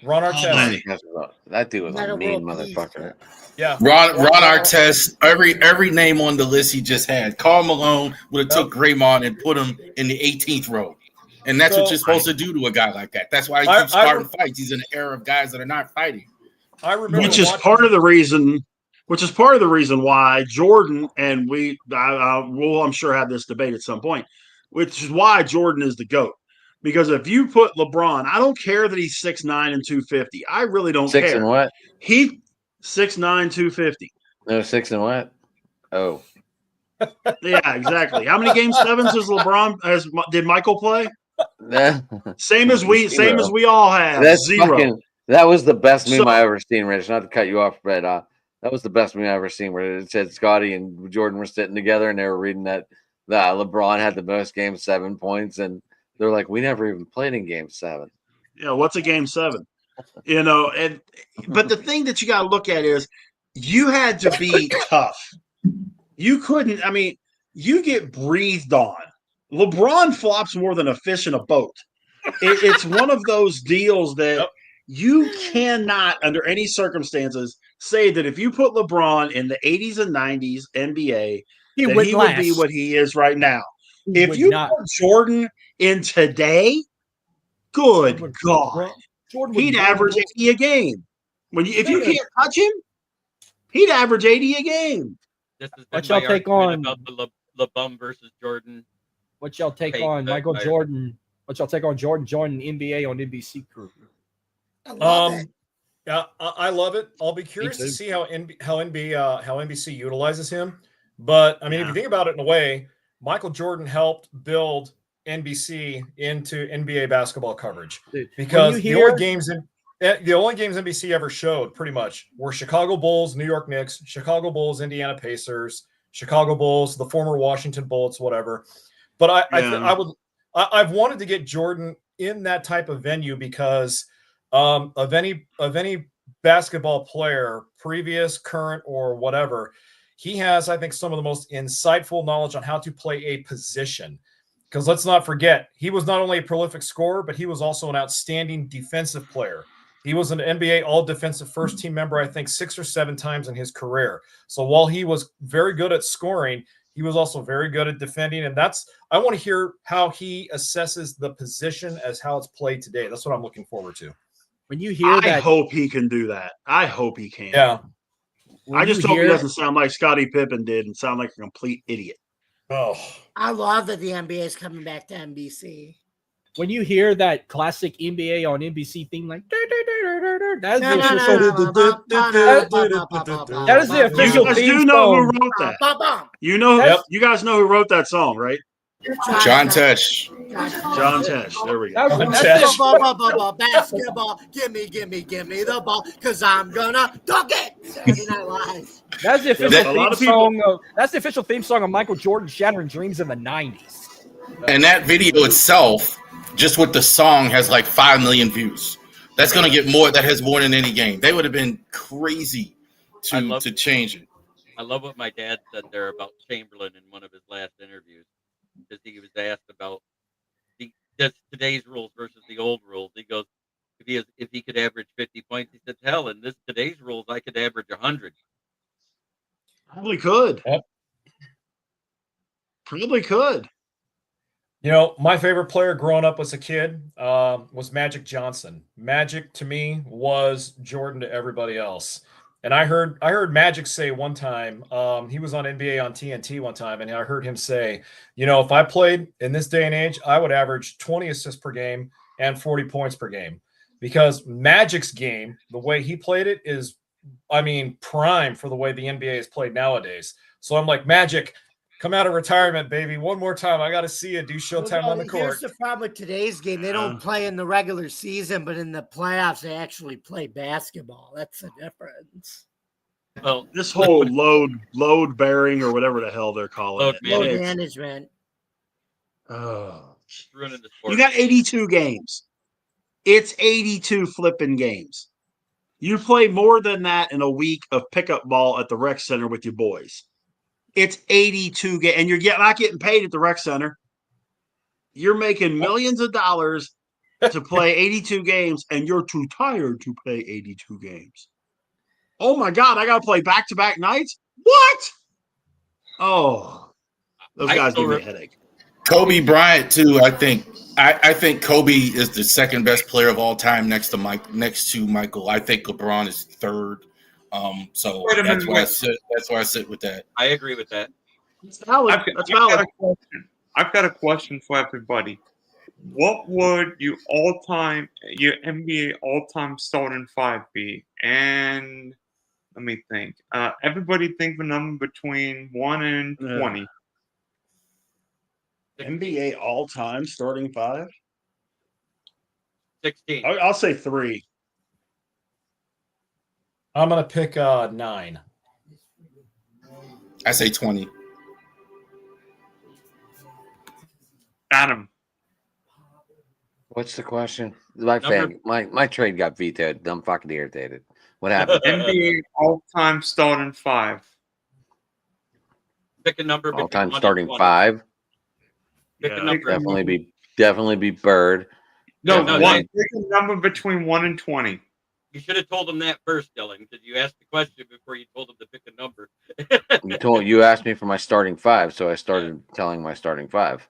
That dude was a Metal mean World Peace. motherfucker. Yeah. Ron Artest, every name on the list he just had. Karl Malone would have took Draymond and put him in the 18th row. And that's what you're supposed to do to a guy like that. That's why he keeps starting fights. He's in an era of guys that are not fighting. I remember Which is watching- part of the reason which is part of the reason why Jordan and we'll, I'm sure, have this debate at some point, which is why Jordan is the GOAT. Because if you put LeBron, I don't care that he's 6'9" and 250. I really don't care. 6 and what? He 6'9", 250. No, 6 and what? Oh. Yeah, exactly. How many game sevens did Michael play? Same as we all have. That's 0. That was the best meme I ever seen, Rich. Not to cut you off, but that was the best meme I ever seen, where it said Scotty and Jordan were sitting together and they were reading that LeBron had the most game 7 points, and they're like, we never even played in game 7. Yeah, what's a game 7? But the thing that you got to look at is you had to be tough. You couldn't. I mean, you get breathed on. LeBron flops more than a fish in a boat. It's one of those deals that you cannot, under any circumstances, say that if you put LeBron in the 80s and 90s NBA, he would be what he is right now. If you put Jordan in today, good God, he'd average 80 a game. If you can't touch him, he'd average 80 a game. This is what y'all take on about the LeBum versus Jordan. What y'all take on Michael Jordan? What y'all take on Jordan joining NBA on NBC crew? Yeah, I love it. I'll be curious to see how NBC utilizes him. But I mean, if you think about it in a way, Michael Jordan helped build NBC into NBA basketball coverage, because the only games NBC ever showed pretty much were Chicago Bulls, New York Knicks, Chicago Bulls, Indiana Pacers, Chicago Bulls, the former Washington Bullets, whatever. But I've wanted to get Jordan in that type of venue because of any basketball player, previous, current, or whatever, he has, I think, some of the most insightful knowledge on how to play a position. Because let's not forget, he was not only a prolific scorer, but he was also an outstanding defensive player. He was an NBA all-defensive first-team member, I think, 6 or 7 times in his career. So while he was very good at scoring, he was also very good at defending. And I want to hear how he assesses the position as how it's played today. That's what I'm looking forward to. When you hear that, I hope he can do that. I hope he can. Yeah. I just hope he doesn't sound like Scottie Pippen did and sound like a complete idiot. Oh, I love that the NBA is coming back to NBC. When you hear that classic NBA on NBC theme, like that is the official theme song. Who wrote that? You guys know who wrote that song, right? John Tesh. John Tesh. There we go. Basketball. Give me the ball, because I'm gonna dunk it. Saturday Night Live. That's the official theme song. That's the official theme song of Michael Jordan Shattering Dreams in the 90s. And that video itself, just with the song, has like 5 million views. That's going to get more. That has more than any game. They would have been crazy to change it. I love what my dad said there about Chamberlain in one of his last interviews. Because he was asked about today's rules versus the old rules. He goes, if he could average 50 points, he said, hell, in today's rules, I could average 100. Probably could. Yep. Probably could. You know, my favorite player growing up as a kid was Magic Johnson. Magic to me was Jordan to everybody else. And I heard Magic say one time, he was on NBA on TNT one time, and I heard him say, you know, if I played in this day and age, I would average 20 assists per game and 40 points per game. Because Magic's game, the way he played it is, I mean, prime for the way the NBA is played nowadays. So I'm like, Magic, come out of retirement, baby. One more time. I got to see you do Showtime on the court. Here's the problem with today's game. They don't play in the regular season, but in the playoffs, they actually play basketball. That's the difference. Well, this whole load bearing or whatever the hell they're calling it. Load management. Oh, You got 82 games. It's 82 flipping games. You play more than that in a week of pickup ball at the rec center with your boys. It's 82 games, and you're not getting paid at the rec center. You're making millions of dollars to play 82 games, and you're too tired to play 82 games. Oh my God, I got to play back-to-back nights? What? Oh, those guys give me a headache. Kobe Bryant too. I think Kobe is the second best player of all time next to Michael. I think LeBron is third. So Wait a that's minute, why I wait. sit. That's why I sit with that. I agree with that. That's valid. That's valid. I've got a question for everybody. What would your NBA all-time starting five be? And let me think. Everybody think of a number between 1 and 20. NBA all-time starting five? 16. I'll say 3. I'm gonna pick 9. I say 20. Adam. What's the question? My trade got vetoed. I'm fucking irritated. What happened? NBA all-time starting five. Pick a number. between All-time 1 and starting 20. 5. Pick a number. Definitely be Bird. No, No, one. Nate. Pick a number between 1 and 20. You should have told him that first, Dylan, because you asked the question before you told him to pick a number. You asked me for my starting 5, so I started telling my starting 5.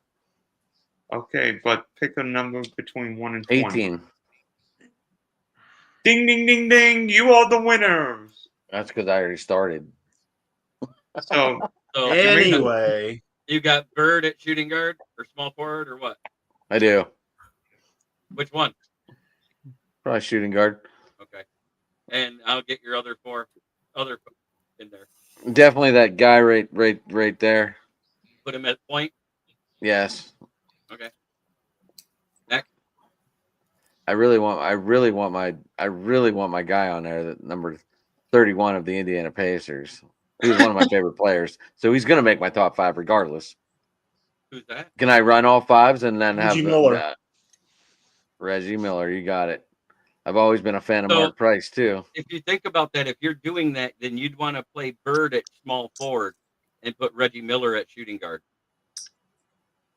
Okay, but pick a number between 1 and 20. 18. Ding, ding, ding, ding. You are the winners. That's because I already started. So, So Anyway, you got Bird at shooting guard or small forward or what? I do. Which one? Probably shooting guard. Okay. And I'll get your other in there. Definitely that guy right there. Put him at point. Yes. Okay. Next. I really want my guy on there, that number 31 of the Indiana Pacers. He was one of my favorite players. So he's gonna make my top 5 regardless. Who's that? Can I run all 5s and then have Reggie Miller. Reggie Miller, you got it. I've always been a fan of So- Mark Price too. If you think about that, if you're doing that, then you'd want to play Bird at small forward and put Reggie Miller at shooting guard.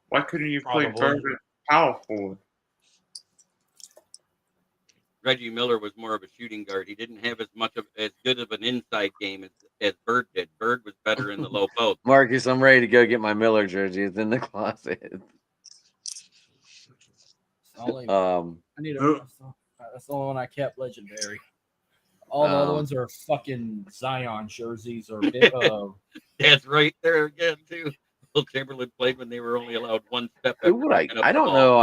why couldn't you play Probably. Bird at power forward? Reggie Miller was more of a shooting guard. He didn't have as good of an inside game as Bird did. Bird was better in the low post. Marcus, I'm ready to go get my Miller jersey. It's in the closet. Only, Um, I need Who- that's the only one I kept legendary. All the other Um, ones are fucking Zion jerseys or That's right there again too. Will Chamberlain played when they were only allowed one step. who would I? picking up I the don't ball. know.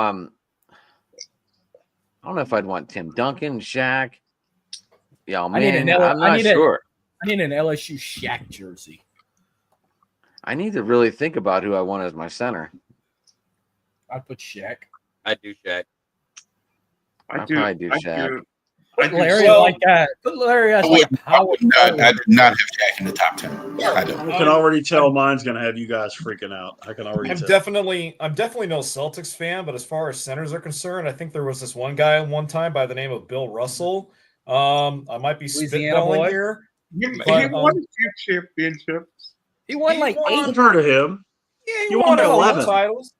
I don't know if I'd want Tim Duncan, Shaq. Yeah, I need man, an I'm not sure. I need an LSU Shaq jersey. I need to really think about who I want as my center. I'd put Shaq. I do, Shaq. I'd probably do Shaq. I Put do Larry so- like that. Put Larry as I like would- a power I do not have Shaq in the top 10. I don't. I can already tell mine's gonna have you guys freaking out. I can already I'm tell. definitely no Celtics fan, but as far as centers are concerned, I think there was this one guy one time by the name of Bill Russell. I might be Louisiana spitballing boy. here. He But, won a few championships. He won He like won- I've heard of him. Yeah, He won a couple 11. titles.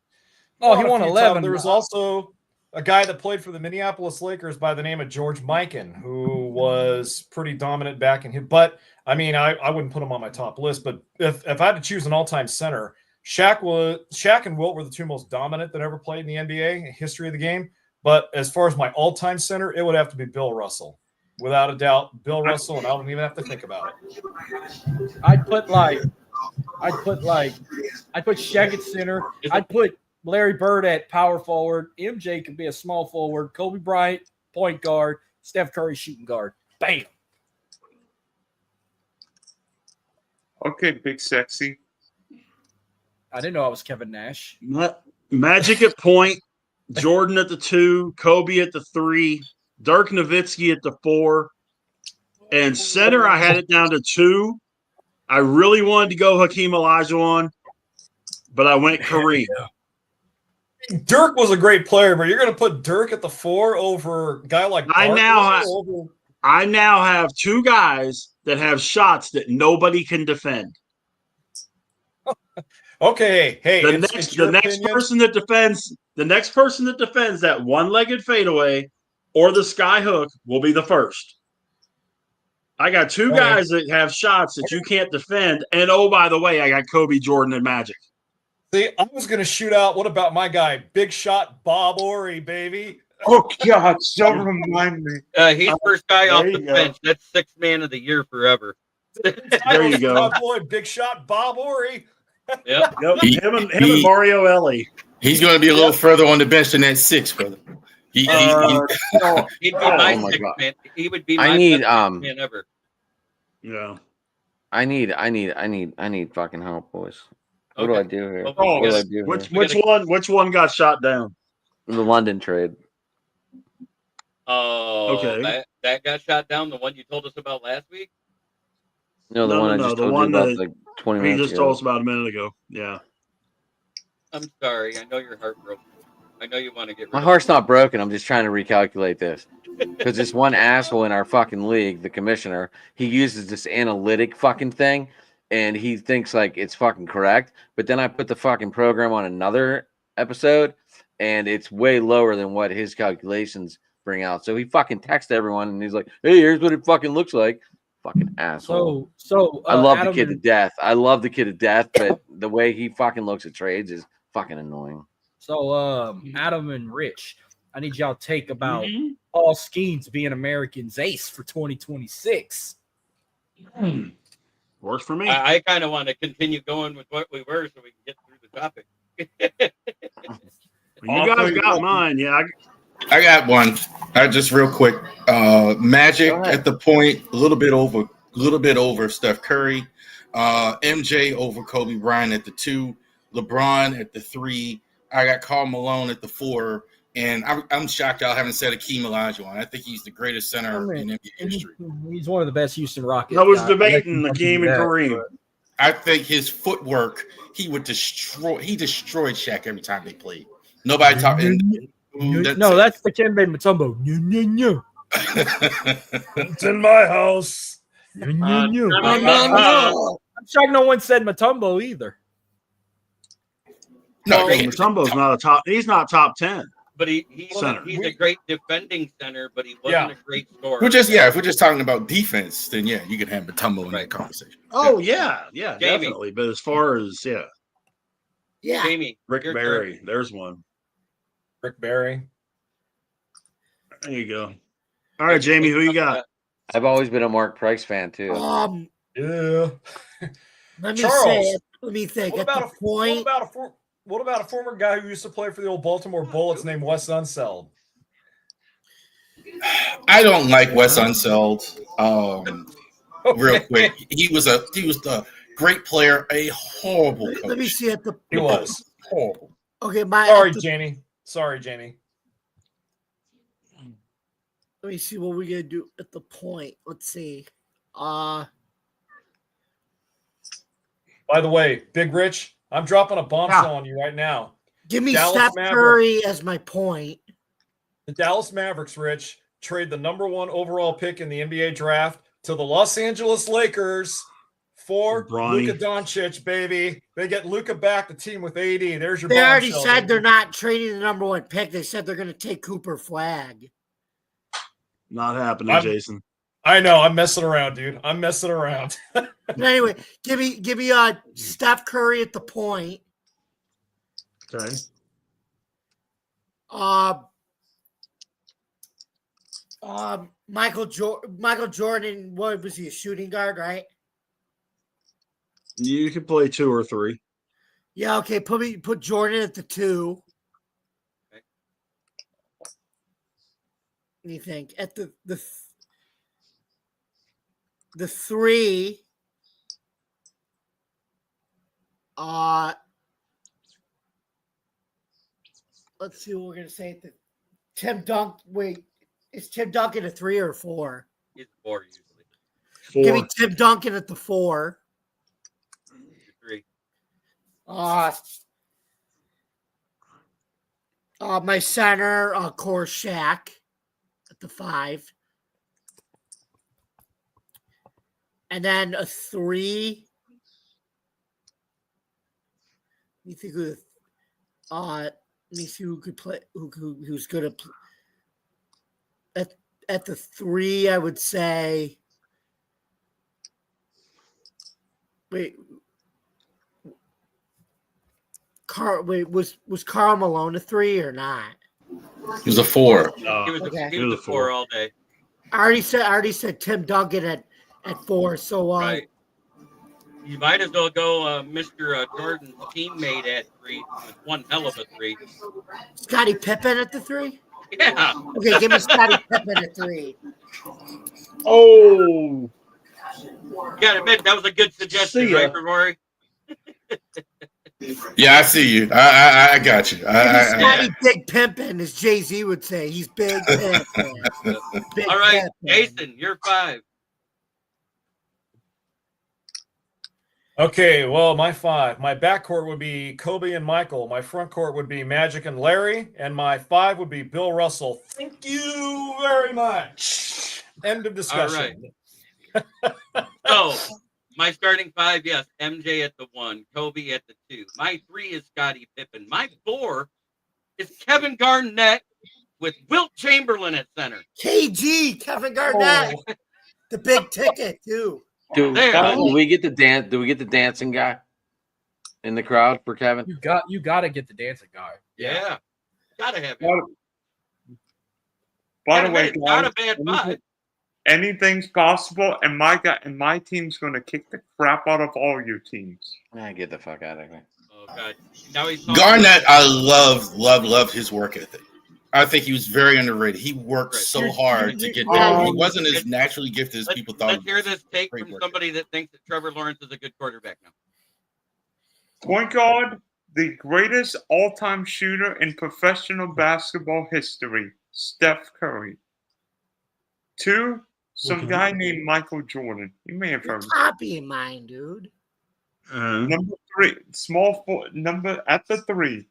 Oh, he a won few 11. titles. There was also a guy that played for the Minneapolis Lakers by the name of George Mikan, who was pretty dominant back in him. But I mean, I wouldn't put him on my top list. But if I had to choose an all-time center, Shaq and Wilt were the two most dominant that ever played in the NBA in history of the game. But as far as my all-time center, it would have to be Bill Russell. Without a doubt, Bill Russell, and I don't even have to think about it. I'd put Shaq at center. I'd put Larry Bird at power forward. MJ could be a small forward. Kobe Bryant, point guard. Steph Curry, shooting guard. Bam. Okay, big sexy. I didn't know I was Kevin Nash. Magic at point, Jordan at the 2, Kobe at the 3, Dirk Nowitzki at the 4, and center I had it down to 2. I really wanted to go Hakeem Olajuwon, but I went Kareem. Dirk was a great player, but you're going to put Dirk at the 4 over a guy like I Barkley now have 2 guys that have shots that nobody can defend. Okay, hey, The it's next your the opinion. next person that defends that one-legged fadeaway or the sky hook will be the first. I got 2 Okay. guys that have shots that you can't defend, and oh, by the way, I got Kobe, Jordan, and Magic. See, I was going to shoot out. What about my guy, big shot Bob Orry, baby? Oh God! Don't remind me. He's first guy off there the you go. bench. That's sixth man of the year forever. There you go. My boy, big shot, Bob Ori. Yep. Yep. He- him and he- Mario Ellie. He's going to be a little further on the bench than that 6, brother. He, No. He'd be my Oh my sixth God. man. He would be I my need, best sixth man ever. Yeah. I need fucking help, boys. What do Okay. I do here? Oh, What do I do Which here? which one got shot down? The London trade. Oh, Okay. that got shot down. The one you told us about last week. No, the No, one no, I no, just the told you one about that like 20 He minutes just ago. told us about a minute ago. Yeah. I'm sorry. I know you're heartbroken. I know you want to get rid My of heart's him. not broken. I'm just trying to recalculate this. Because this one asshole in our fucking league, the commissioner, he uses this analytic fucking thing and he thinks like it's fucking correct. But then I put the fucking program on another episode and it's way lower than what his calculations bring out. So he fucking texts everyone and he's like, hey, here's what it fucking looks like. Fucking asshole. So I love Adam the kid to and- death. I love the kid to death, but the way he fucking looks at trades is fucking annoying. So Adam and Rich, I need y'all to take about Mhm. Paul Skeens being American's ace for 2026. Works for me. I kind of want to continue going with what we were so we can get through the topic. You guys got mine. Yeah. I got one. Just real quick. Magic Go ahead. at the point, a little bit over Steph Curry. MJ over Kobe Bryant at the 2. LeBron at the 3. I got Karl Malone at the 4. And I'm shocked y'all haven't said Akeem Olajuwon. I think he's the greatest center in NBA history. He's one of the best Houston Rockets. I was guys. debating I like Akeem and that, Kareem. I think his footwork, he destroyed Shaq every time they played. Nobody talking. No, that's the Kembe Mutombo. No. It's in my house. I'm shocked no one said Mutombo either. No, Mutombo's not a top. He's not top 10. But he's Center. a great defending center, but he wasn't a great scorer. if we're just talking about defense, then yeah, you can have Mutombo in that conversation. Oh yeah, Jamie. definitely. But as far as Yeah. Jamie, Rick your Barry, there's one. Rick Barry. There you go. All right, Jamie, who you got? I've always been a Mark Price fan too. Yeah. Let me Charles. say it. Let me think. What At the about point, what about a former guy who used to play for the old Baltimore Bullets named Wes Unseld? I don't like Wes Unseld. Real quick, he was the great player, a horrible coach. let me see at the He was. horrible. okay. Sorry, Jamie. Let me see what we're gonna do at the point. Let's see. By the way, Big Rich, I'm dropping a bombshell on you right now. Give me Dallas Steph Mavericks. Curry as my point. The Dallas Mavericks, Rich, trade the number 1 overall pick in the NBA draft to the Los Angeles Lakers for Bronny. Luka Doncic, baby. They get Luka back, the team with AD. There's your They already bombshell, said baby. they're not trading the number 1 pick. They said they're gonna take Cooper Flag. Not happening, Jason. I know. I'm messing around, dude. I'm messing around. But anyway, give me Steph Curry at the point. Okay. Michael Jordan, what was he, a shooting guard, right? You could play 2 or 3. Yeah, okay. Put Jordan at the 2. Okay. What do you think? At the 3, let's see what we're gonna say. Tim Duncan. Wait, is Tim Duncan a 3 or 4? He's 4 usually. 4. Give me Tim Duncan at the 4. 3. My center, Core Shaq at the 5. And then a 3. Let me think who let me see who could play who's good at the 3, I would say. Wait. Was Karl Malone a 3 or not? He was a 4. He was, Okay. he was a 4 all day. I already said Tim Duncan at 4. So Right. You might as well go Mr. Jordan's teammate at 3 with one hell of a 3. Scottie Pippen at the 3. Yeah. Okay, give me Scottie Pippen at 3. Oh, You gotta admit, that was a good suggestion, See ya. right, Rory? Yeah, I see you. I got you. Scottie Big Pimpin', as Jay-Z would say. He's Big Pimpin'. Big All right, Pimpin'. Jason, you're 5. Okay, well, my 5. My backcourt would be Kobe and Michael. My front court would be Magic and Larry. And my 5 would be Bill Russell. Thank you very much. End of discussion. So, my starting 5, yes, MJ at the 1, Kobe at the 2. My 3 is Scottie Pippen. My 4 is Kevin Garnett with Wilt Chamberlain at center. KG, Kevin Garnett. Oh. The big ticket, too. Do There. we get the dance? Do we get the dancing guy in the crowd for Kevin? You got to get the dancing guy. Yeah. Gotta have him. By the way, It's not a guys, bad 5. anything's possible, and my team's going to kick the crap out of all your teams. Get the fuck out of here. Oh, God. Now he's talking- Garnett, I love his work ethic. I think he was very underrated. He worked Right. so hard to get there. He wasn't as naturally gifted as people thought. Let's hear this take Great from work. somebody that thinks that Trevor Lawrence is a good quarterback now. Point guard, the greatest all-time shooter in professional basketball history, Steph Curry. 2, some guy named Michael Jordan. You may have heard of him. Poppy in mine, dude. Number 3, number at the 3.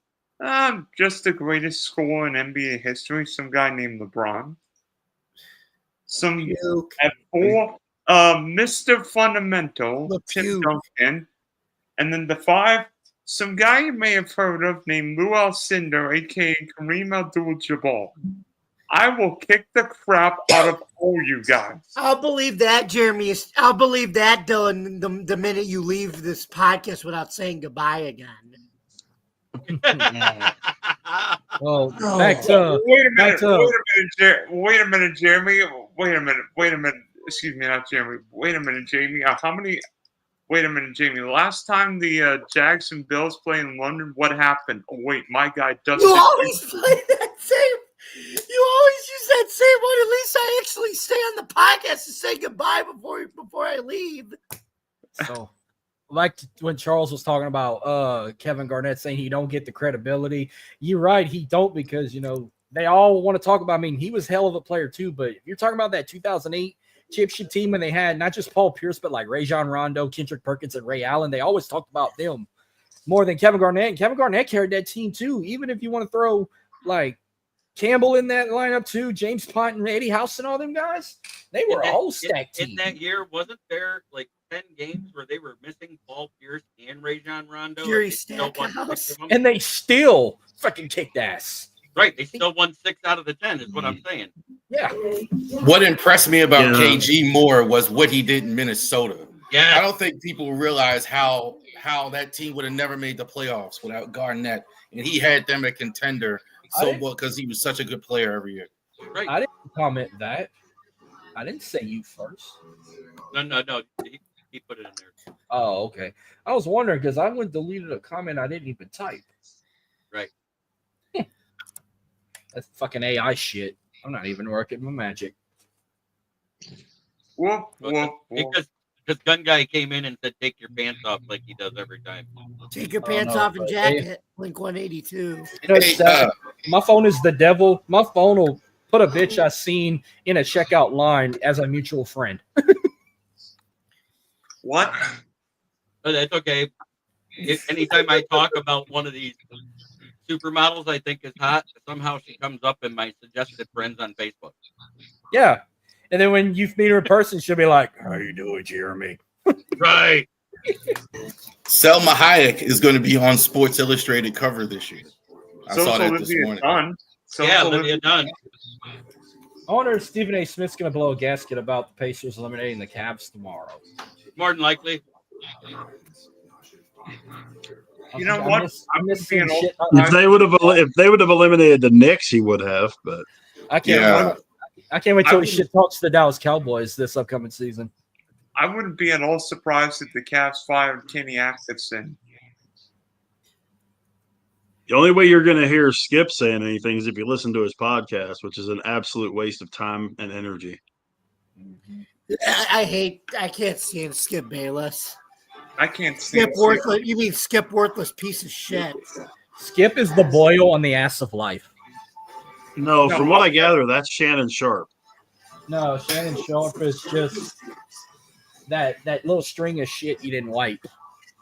Just the greatest scorer in NBA history, some guy named LeBron. Luke. At 4, Mr. Fundamental, Tim LePew. Duncan. And then the 5, some guy you may have heard of named Lou Alcindor, aka Kareem Abdul-Jabbar. I will kick the crap out of all you guys. I'll believe that, Jeremy. I'll believe that, Dylan, the minute you leave this podcast without saying goodbye again. Well, back to Wait a back minute, to wait a minute, Jeremy. Wait a minute. Excuse me, not Jeremy. Wait a minute, Jamie. Wait a minute, Jamie. Last time the Jags and Bills played in London, what happened? Oh, wait, my guy Dustin. You always play that same. You always use that same one. At least I actually stay on the podcast to say goodbye before I leave. so like when Charles was talking about Kevin Garnett saying he don't get the credibility. You're right, he don't, because they all want to talk about. I mean, he was hell of a player too, but if you're talking about that 2008 championship team when they had not just Paul Pierce but like Rajon Rondo, Kendrick Perkins, and Ray Allen, they always talked about them more than Kevin Garnett. And Kevin Garnett carried that team too. Even if you want to throw like Campbell in that lineup too, James Pont and Eddie House and all them guys, they were a whole stack team. In that year, wasn't there like 10 games where they were missing Paul Pierce and Rajon Rondo? Fury and they still won Stackhouse. 6 of them? And they still fucking kicked ass. Right, they still won 6 out of the 10 is what I'm saying. Yeah. What impressed me about Yeah. KG more was what he did in Minnesota. I Yeah, don't think people realize how that team would have never made the playoffs without Garnett, and he had them a contender so well because he was such a good player every year. right. I didn't comment that. I didn't say you first. No. He put it in there. Oh, okay. I was wondering because I went deleted a comment I didn't even type. Right. That's fucking AI shit. I'm not even working my magic. Whoop, whoop, whoop. Because Gun Guy came in and said, "Take your pants off," like he does every time. Take your Oh, pants no, off and but jacket. Blink 182. Hey, My phone is the devil. My phone will put a bitch I seen in a checkout line as a mutual friend. What? But that's okay. Anytime I talk about one of these supermodels I think is hot, somehow she comes up in my suggested friends on Facebook. Yeah. And then when you meet her in person, she'll be like, "How you doing, Jeremy?" Right. Selma Hayek is going to be on Sports Illustrated cover this year. I So saw is that this Olivia morning. Dunn. So Yeah, is Olivia Dunn. I wonder if Stephen A. Smith's going to blow a gasket about the Pacers eliminating the Cavs tomorrow. More than likely. You know what? I'm missing shit. If they would have eliminated the Knicks, he would have. But I can't wait till he shit talks to the Dallas Cowboys this upcoming season. I wouldn't be at all surprised if the Cavs fired Kenny Atkinson. the only way you're going to hear Skip saying anything is if you listen to his podcast, which is an absolute waste of time and energy. I can't stand Skip Bayless. I can't stand Skip Worthless. You mean Skip Worthless piece of shit? Skip is the boil on the ass of life. No, from what I gather, that's Shannon Sharp. No, Shannon Sharp is just that little string of shit you didn't wipe.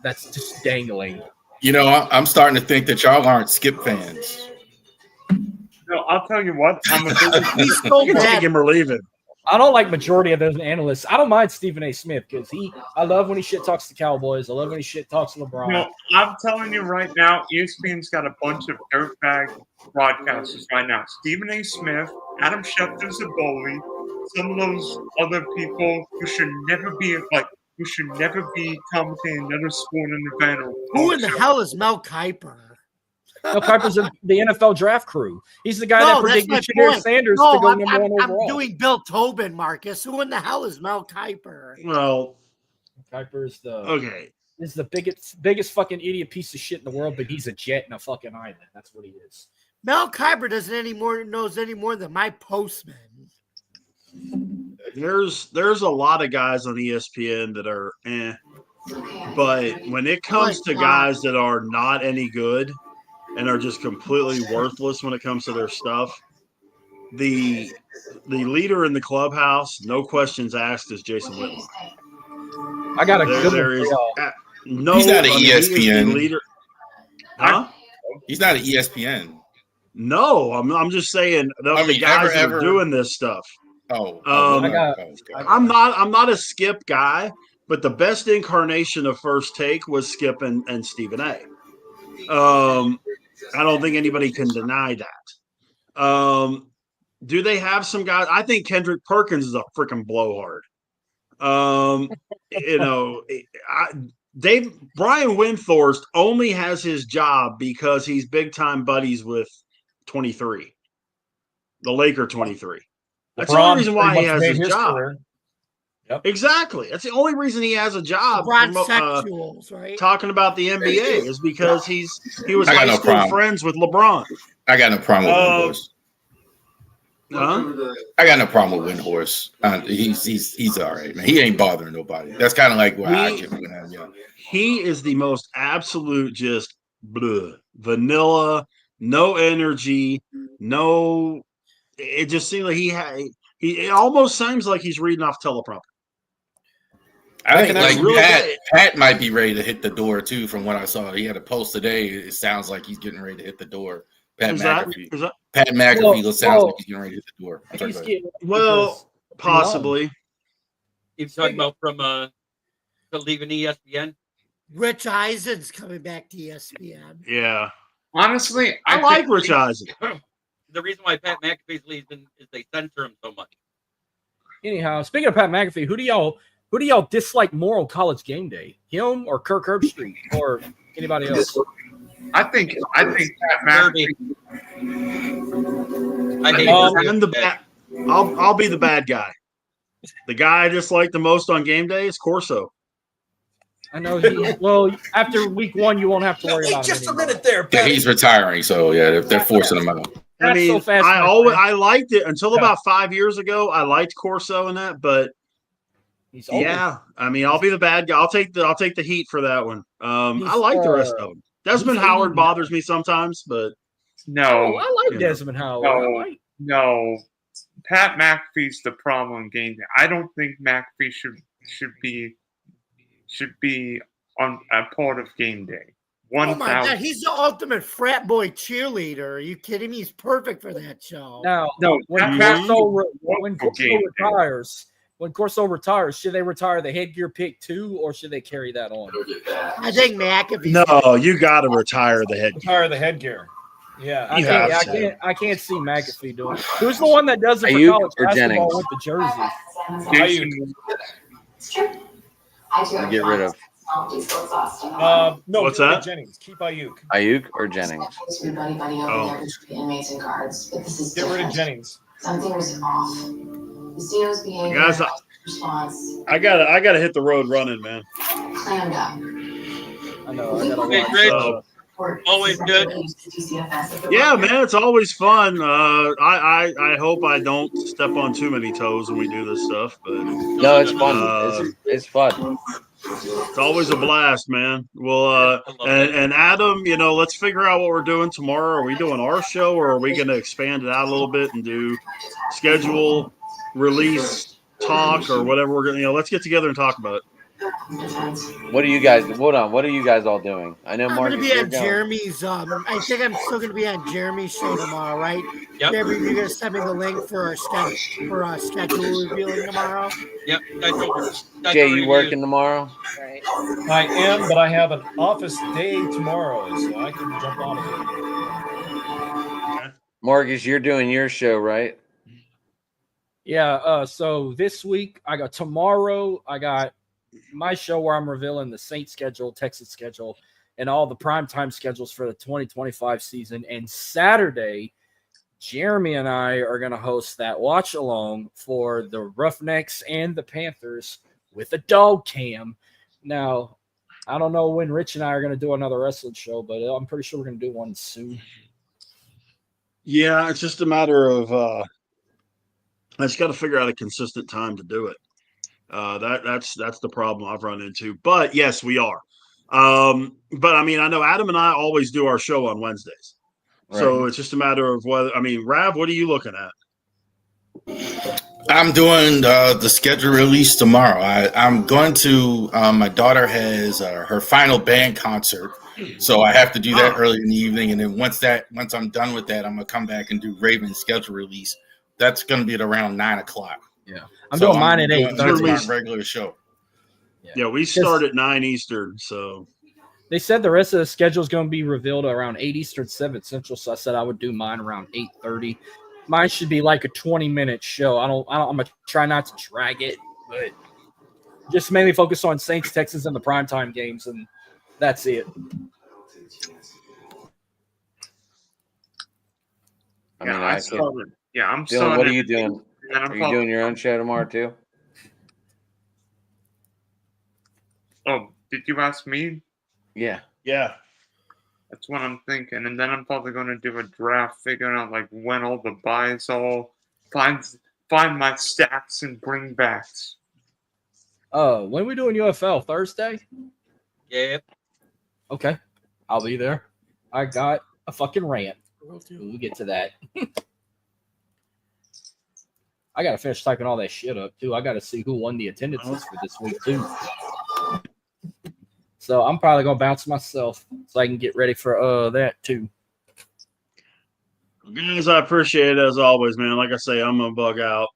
That's just dangling. You know, I'm starting to think that y'all aren't Skip fans. No, I'll tell you what. I'm a big He's so You can take bad. him or leave him. I don't like majority of those analysts. I don't mind Stephen A. Smith because I love when he shit talks to Cowboys. I love when he shit talks to LeBron. No, I'm telling you right now, ESPN's got a bunch of dirtbag broadcasters right now. Stephen A. Smith, Adam Schefter's a bully. Some of those other people who should never be commentating another sporting event. Who in the hell is Mel Kiper? Mel Kiper's in the NFL draft crew. He's the guy No, that that's predicted my Shadir point. Sanders No, to go I'm number one overall. doing Bill Tobin, Marcus. Who in the hell is Mel Kiper? Well, Kiper's okay. is the biggest fucking idiot piece of shit in the world, but he's a jet and a fucking island. That's what he is. Mel Kiper knows any more than my postman. There's a lot of guys on ESPN that are but when it comes to guys that are not any good and are just completely worthless when it comes to their stuff, the leader in the clubhouse, no questions asked, is Jason Whitlock. I got a good one for is y'all. no. He's not an he is the ESPN leader. Huh? He's not an ESPN. No, I'm just saying the guys that are doing this stuff. I'm not a Skip guy, but the best incarnation of First Take was Skip and Stephen A. I don't think anybody can deny that. Do they have some guys? I think Kendrick Perkins is a freaking blowhard. Brian Windhorst only has his job because he's big time buddies with 23, the Laker 23. That's the only reason why he has his job. Yep. Exactly. That's the only reason he has a job. Sexuals, right? Talking about the NBA is because he was I got high no school problem. friends with LeBron. I got no problem with Windhorst. Huh? I got no problem with Windhorst. He's all right, man. He ain't bothering nobody. That's kind of like what I get when I'm young. He is the most absolute just vanilla, no energy, no. It just seems like it almost seems like he's reading off teleprompter. I think like really Pat might be ready to hit the door too. From what I saw, he had a post today. It sounds like he's getting ready to hit the door. Pat McAfee. Pat McAfee sounds like he's getting ready to hit the door. Possibly. You're talking about from leaving ESPN? Rich Eisen's coming back to ESPN. Yeah. Honestly, I like Rich Eisen. The reason why Pat McAfee's leaving is they censor him so much. Anyhow, speaking of Pat McAfee, who do y'all dislike more on College Game Day? Him or Kirk Herbstreit or anybody else? I think Pat McAfee. I'll be the bad guy. The guy I dislike the most on game day is Corso. I know. After week 1, you won't have to worry about just him a minute there. Yeah, he's retiring, so yeah, they're forcing him out. I mean, so fast, I liked it until about 5 years ago. I liked Corso in that, but I mean, I'll be the bad guy. I'll take the heat for that one. I like the rest of them. Desmond Howard bothers me sometimes, but no, I like Desmond Howard. No, Pat McAfee's the problem game day. I don't think McAfee should be on a part of game day. Oh my God, he's the ultimate frat boy cheerleader. Are you kidding me? He's perfect for that show. Now, when Corso retires, should they retire the headgear pick too, or should they carry that on? I think McAfee. No, you got to retire the headgear. Retire the headgear. Yeah, I can't see McAfee doing it. Who's the one that does it for Ayuk college or basketball Jennings? with the jersey? Jason, Get rid of. No, What's get rid of that? Jennings. Keep Ayuk. Ayuk or Jennings? Oh. Get rid of Jennings. Something was off. Zeno's behavior, Guys, response, I gotta hit the road running, man. clammed up. I know. I gotta Hey, watch. Rich. So, Always good. yeah, man, it's always fun. I hope I don't step on too many toes when we do this stuff, but No, it's fun. Uh, It's fun. it's always a blast, man. Well, I love that. and Adam, let's figure out what we're doing tomorrow. Are we doing our show, or are we going to expand it out a little bit and do schedule, release, talk, or whatever we're going to? Let's get together and talk about it. What are you guys? Hold on. What are you guys all doing? I know I'm Marcus. gonna be you're on going. Jeremy's. I think I'm still gonna be on Jeremy's show tomorrow, right? Yep. Jeremy, you're gonna send me the link for our schedule revealing tomorrow. Yep. Jay, you working tomorrow? I am, but I have an office day tomorrow, so I can jump on it. Marcus, you're doing your show, right? Yeah. So this week, tomorrow, I got my show where I'm revealing the Saints schedule, Texas schedule, and all the primetime schedules for the 2025 season. And Saturday, Jeremy and I are going to host that watch along for the Roughnecks and the Panthers with a dog cam. Now, I don't know when Rich and I are going to do another wrestling show, but I'm pretty sure we're going to do one soon. Yeah, it's just a matter of I just got to figure out a consistent time to do it. That's the problem I've run into. But yes, we are. But I mean, I know Adam and I always do our show on Wednesdays. Right. So it's just a matter of whether, Rav, what are you looking at? I'm doing the schedule release tomorrow. I'm going to. My daughter has her final band concert, so I have to do that early in the evening. And then once I'm done with that, I'm gonna come back and do Raven's schedule release. That's going to be at around 9:00. Yeah, I'm doing mine at 8:30. 8:30. Regular show. Yeah, we start at 9 Eastern. So they said the rest of the schedule is going to be revealed around 8 Eastern, 7 Central. So I said I would do mine around 8:30. Mine should be like a 20-minute show. I'm gonna try not to drag it, but just mainly focus on Saints, Texans, and the primetime games, and that's it. I mean, I'm Dylan, still. what are you doing? Are you doing your own show tomorrow too? Oh, did you ask me? Yeah. yeah, That's what I'm thinking, and then I'm probably going to do a draft, figuring out like when all the buys all find my stats and bring backs. When are we doing UFL? Thursday? Yep. Okay. I'll be there. I got a fucking rant. We'll get to that. I got to finish typing all that shit up, too. I got to see who won the attendances for this week, too. So I'm probably going to bounce myself so I can get ready for that, too. guys, I appreciate it as always, man. Like I say, I'm gonna bug out.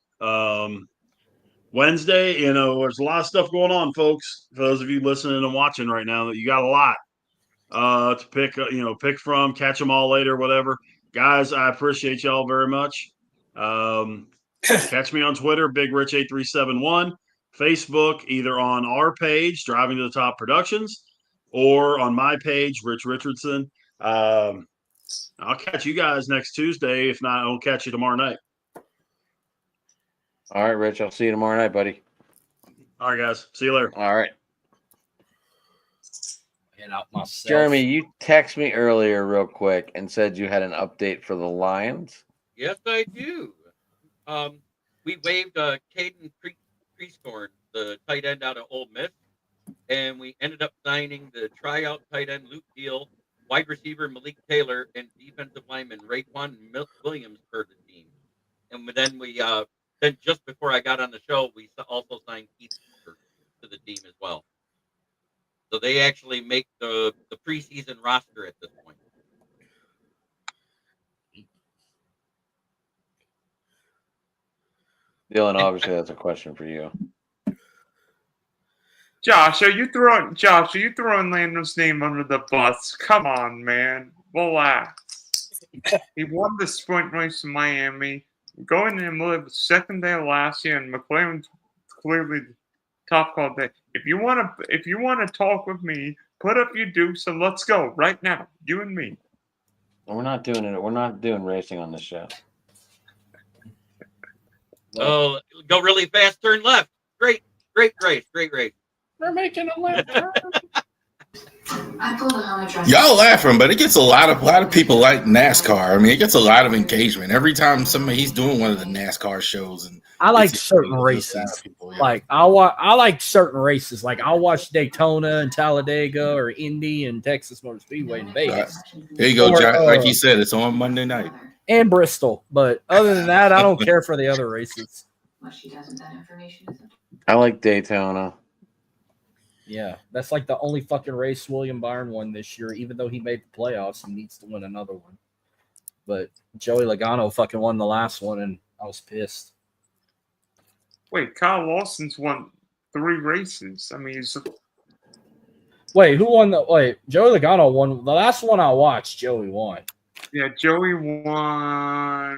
Wednesday, there's a lot of stuff going on, folks. For those of you listening and watching right now, that you got a lot to pick from, catch them all later, whatever. Guys, I appreciate y'all very much. Catch me on Twitter, BigRich8371, Facebook, either on our page, Driving to the Top Productions, or on my page, Rich Richardson. I'll catch you guys next Tuesday. If not, I'll catch you tomorrow night. All right, Rich. I'll see you tomorrow night, buddy. All right, guys. See you later. All right. Head out myself. Jeremy, you texted me earlier real quick and said you had an update for the Lions. Yes, I do. We waived Caden Prieskorn, the tight end out of Ole Miss, and we ended up signing the tryout tight end Luke Deal, wide receiver Malik Taylor, and defensive lineman Raekwon Williams for the team. And then then just before I got on the show, we also signed Keith Cooper to the team as well. So they actually make the preseason roster at this point. Dylan, obviously that's a question for you. Josh, are you throwing Lando's name under the bus? Come on, man. Relax. He won the sprint race in Miami. Going in the second day of last year, and McLaren's clearly the Top Call Day. If you wanna talk with me, put up your deuce and let's go right now, you and me. We're not doing it. We're not doing racing on this show. Oh, go really fast, turn left. Great race. We're making a left turn. I pulled a hard drive. Y'all laughing, but it gets a lot of people like NASCAR. I mean, it gets a lot of engagement every time he's doing one of the NASCAR shows. And I like it's- certain it's races. people, yeah. Like I like certain races. Like I'll watch Daytona and Talladega or Indy and Texas Motor Speedway in Vegas There you go, Or, Jack. Like he said, it's on Monday night. and Bristol. But other than that, I don't care for the other races. What she does with that information is I like Daytona. Yeah, that's like the only fucking race William Byron won this year. Even though he made the playoffs, he needs to win another one. But Joey Logano fucking won the last one, and I was pissed. Wait, Kyle Lawson's won 3 races. I mean, Wait, who won the? Wait, Joey Logano won the last one I watched. Joey won. yeah, Joey won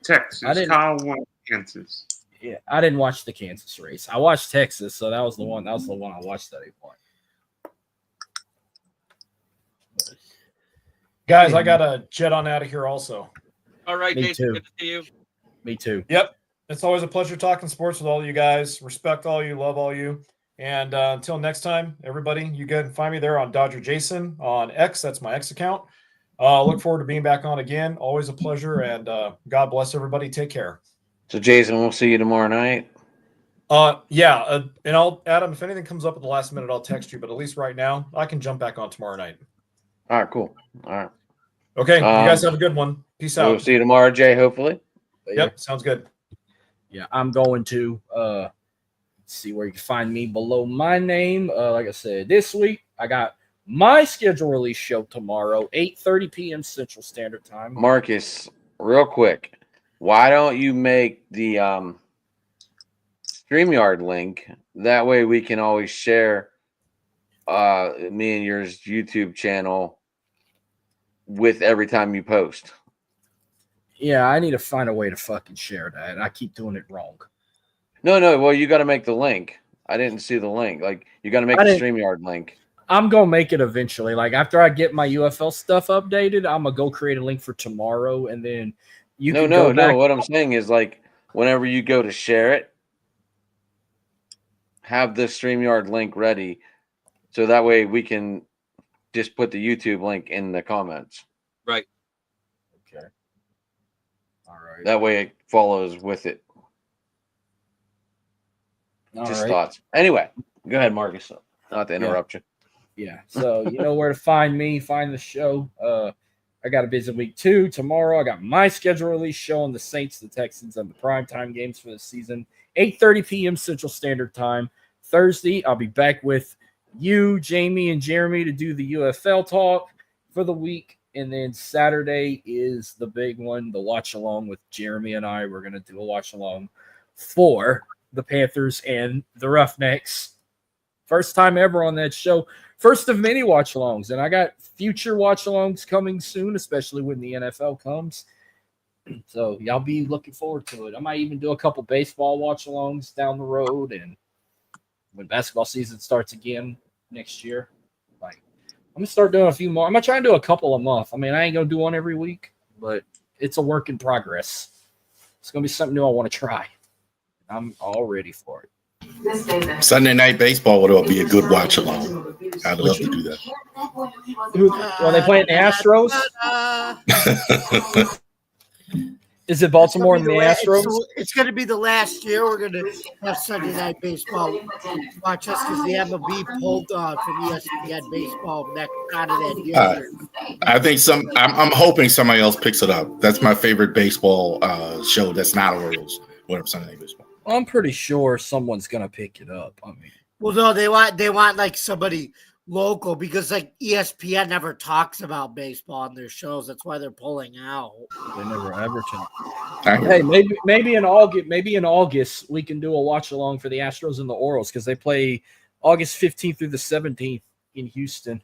Texas. I didn't- Kyle won Kansas. Yeah, I didn't watch the Kansas race. I watched Texas, so that was the one. That was the one I watched that he won. Guys, I got to jet on out of here also. All right, Me Jason, too. good to see you. Me too. Yep. It's always a pleasure talking sports with all you guys. Respect all you, love all you. And until next time, everybody, you can find me there on Dodger Jason on X. That's my X account. Look forward to being back on again. Always a pleasure. And God bless everybody. Take care. So, Jason, we'll see you tomorrow night. Yeah. And Adam, if anything comes up at the last minute, I'll text you. But at least right now, I can jump back on tomorrow night. All right, cool. All right. Okay. You guys have a good one. Peace out. We'll see you tomorrow, Jay, hopefully. Yep. Sounds good. Yeah, I'm going to see where you can find me below my name. Like I said, this week I got my schedule release show tomorrow, 8:30 p.m. Central Standard Time. Marcus, real quick, why don't you make the StreamYard link? That way we can always share me and yours YouTube channel with every time you post. Yeah, I need to find a way to fucking share that. I keep doing it wrong. No, well, you got to make the link. I didn't see the link. Like, you got to make the StreamYard link. I'm gonna make it eventually. Like after I get my UFL stuff updated, I'm gonna go create a link for tomorrow, and then you can go back. What I'm saying is, like, whenever you go to share it, have the StreamYard link ready, so that way we can just put the YouTube link in the comments. Right. Okay. All right. That way it follows with it. All Just right. thoughts. Anyway, go ahead, Marcus. Not to interrupt you. Yeah. So you know where to find me, find the show. I got a busy week too. Tomorrow I got my schedule release show on the Saints, the Texans, and the primetime games for the season. 8:30 p.m. Central Standard Time. Thursday, I'll be back with you, Jamie, and Jeremy to do the UFL talk for the week. And then Saturday is the big one, the watch along with Jeremy and I. We're going to do a watch along for the Panthers and the Roughnecks. First time ever on that show. First of many watch alongs. And I got future watch alongs coming soon, especially when the NFL comes. So y'all be looking forward to it. I might even do a couple baseball watch alongs down the road. And when basketball season starts again next year, like I'm going to start doing a few more. I'm going to try and do a couple a month. I mean, I ain't going to do one every week, but it's a work in progress. It's going to be something new I want to try. I'm all ready for it. Sunday night baseball would be a good watch along. I'd love to do that. Are they playing the Astros? Is it Baltimore and the Astros? It's going to be the last year we're going to have Sunday night baseball. Watch us because the MLB pulled from ESPN baseball back out of that year. I think I'm hoping somebody else picks it up. That's my favorite baseball show. That's not Orioles. Whatever Sunday night baseball. I'm pretty sure someone's gonna pick it up. I mean, well, no, they want like somebody local because like ESPN never talks about baseball on their shows. That's why they're pulling out. They never ever talk. Hey, maybe in August we can do a watch along for the Astros and the Orioles because they play August 15th through the 17th in Houston.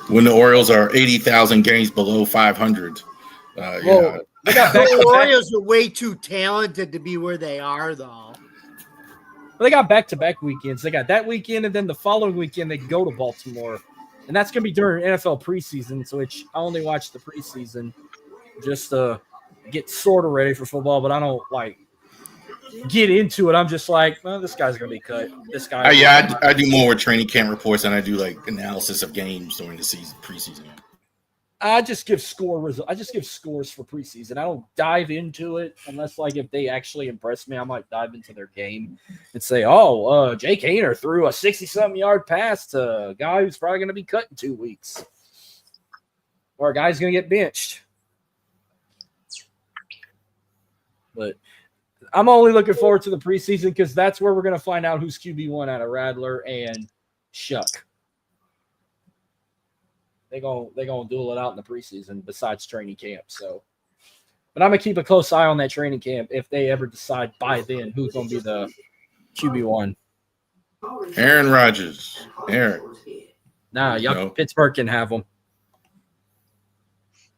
When the Orioles are 80,000 games below 500. Well, the Orioles are way too talented to be where they are, though. They got back-to-back weekends. They got that weekend, and then the following weekend they go to Baltimore, and that's going to be during NFL preseason. So which I only watch the preseason just to get sort of ready for football, but I don't like get into it. I'm just like, well, this guy's going to be cut. This guy. I do more with training camp reports than I do like analysis of games during the season, preseason. I just give scores for preseason. I don't dive into it unless, like, if they actually impress me, I might dive into their game and say, Jake Haener threw a 60-something yard pass to a guy who's probably going to be cut in 2 weeks. Or a guy's going to get benched. But I'm only looking forward to the preseason because that's where we're going to find out who's QB1 out of Radler and Shuck. They're gonna duel it out in the preseason besides training camp. So, but I'm gonna keep a close eye on that training camp if they ever decide by then who's gonna be the QB1. Aaron Rodgers. Nah, No. Pittsburgh can have them.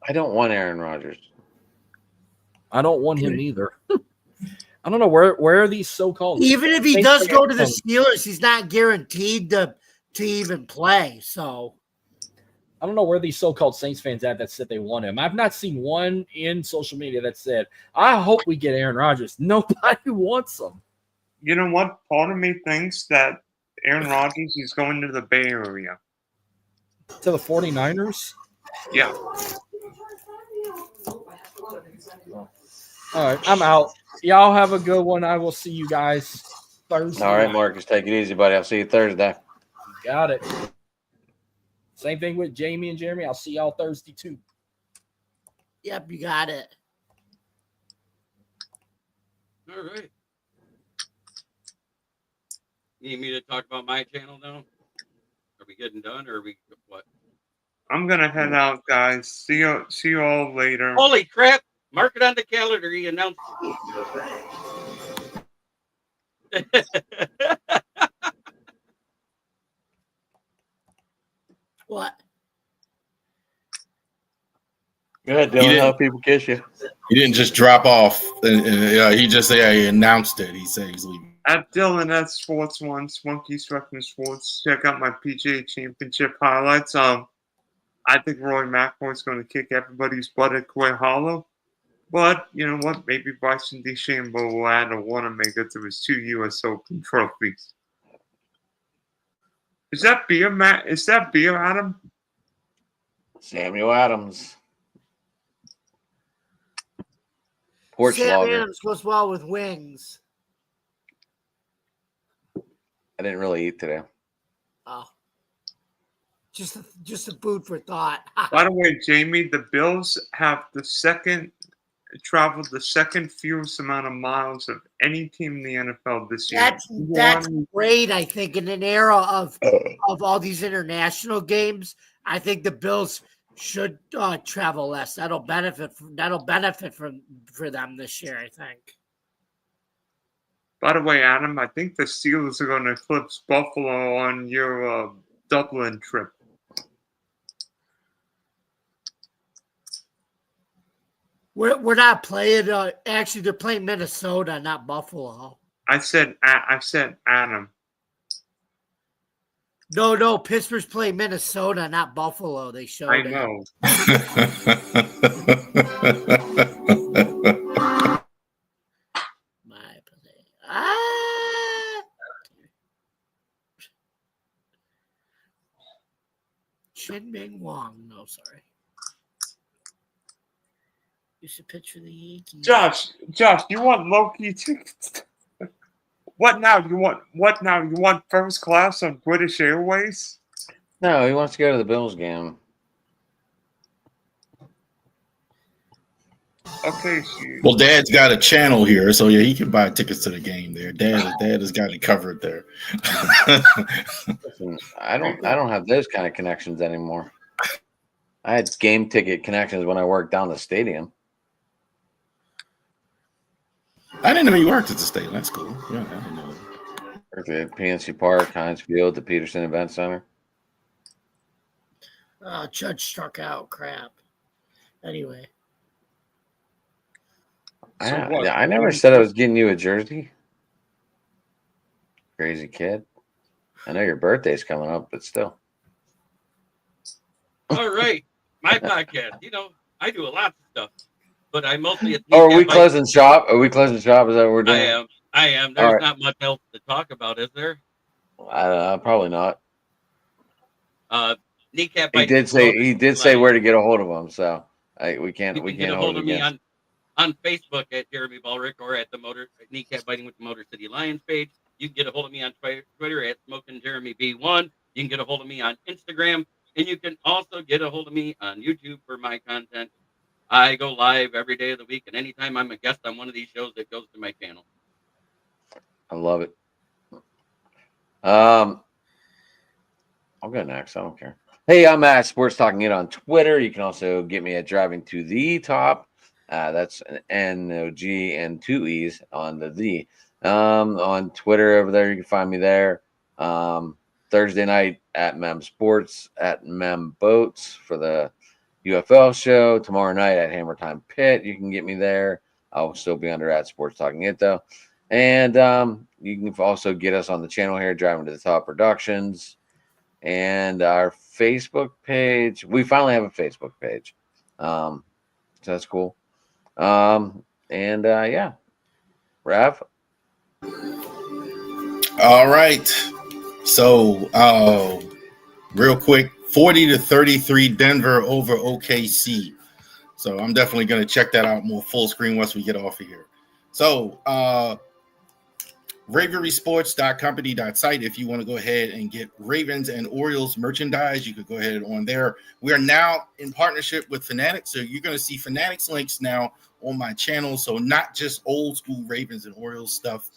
I don't want Aaron Rodgers. I don't want him either. I don't know where are these so-called. Even if he does go to the Steelers, he's not guaranteed to even play. So. I don't know where these so-called Saints fans at that said they want him. I've not seen one in social media that said, I hope we get Aaron Rodgers. Nobody wants him. You know what? Part of me thinks that Aaron Rodgers is going to the Bay Area. To the 49ers? Yeah. All right, I'm out. Y'all have a good one. I will see you guys Thursday. All right, Marcus, take it easy, buddy. I'll see you Thursday. Got it. Same thing with Jamie and Jeremy. I'll see y'all Thursday too. Yep, you got it. All right. Need me to talk about my channel now? Are we getting done or are we what? I'm gonna head out, guys. See you all later. Holy crap! Mark it on the calendar. He announced. What? Go ahead, Dylan. How people kiss you. He didn't just drop off. He just he announced it. He said he's leaving. At Dylan at Sports One, Spunky's Wrestling Sports. Check out my PGA Championship highlights. I think Roy McIlroy's going to kick everybody's butt at Quay Hollow. But you know what? Maybe Bryson DeChambeau will add a Wanamaker to his 2 U.S. Open trophies. Is that beer, Matt? Is that beer, Adam? Samuel Adams. Porch Sam lager. Adams goes well with wings. I didn't really eat today. Oh. Just a food for thought. By the way, Jamie, the Bills have traveled the second fewest amount of miles of any team in the NFL this year. That's great. I think in an era of all these international games, I think the Bills should travel less. That'll benefit for them this year, I think. By the way, Adam, I think the Steelers are going to eclipse Buffalo on your Dublin trip. We're not playing. Actually, they're playing Minnesota, not Buffalo. I said Adam. No. Pittsburgh's playing Minnesota, not Buffalo. They showed. I know. Shin Ming Wong. No, sorry. You should pitch for the Yankees. Josh, you want Loki tickets? What now? You want first class on British Airways? No, he wants to go to the Bills game. Okay. Well, Dad's got a channel here, so yeah, he can buy tickets to the game there. Dad has got it covered there. Listen, I don't have those kind of connections anymore. I had game ticket connections when I worked down the stadium. I didn't know you worked at the stadium. That's cool. Yeah, I didn't know. Worked at PNC Park, Heinz Field, the Peterson Event Center. Judge struck out. Crap. Anyway. I never said I was getting you a jersey. Crazy kid. I know your birthday's coming up, but still. All right. My podcast. I do a lot of stuff, but I mostly. Oh, are we closing shop? Are we closing shop? Is that what we're doing? I am. There's not much else to talk about, is there? Probably not. Kneecap. He did say where to get a hold of him, so we can't get a hold of me on Facebook at Jeremy Ballrick or at the Kneecap Biting with the Motor City Lions page. You can get a hold of me on Twitter at Smoking Jeremy B1. You can get a hold of me on Instagram, and you can also get a hold of me on YouTube for my content. I go live every day of the week, and anytime I'm a guest on one of these shows, it goes to my channel. I love it. I'll go next. I don't care. Hey, I'm at Sports Talking It on Twitter. You can also get me at Driving to the Top. That's an N-O-G and 2 E's on the. On Twitter over there, you can find me there. Thursday night at Mem Sports, at Mem Boats for the UFL show. Tomorrow night at Hammer Time Pit, you can get me there. I'll still be under at Sports Talking It though. And you can also get us on the channel here, Driving to the Top Productions. And our Facebook page. We finally have a Facebook page. So that's cool. Yeah. Rav? All right. So, real quick, 40-33 Denver over OKC. So I'm definitely going to check that out more full screen once we get off of here. So, RaverySports.company.site. If you want to go ahead and get Ravens and Orioles merchandise, you could go ahead on there. We are now in partnership with Fanatics, so you're going to see Fanatics links now on my channel. So not just old school Ravens and Orioles stuff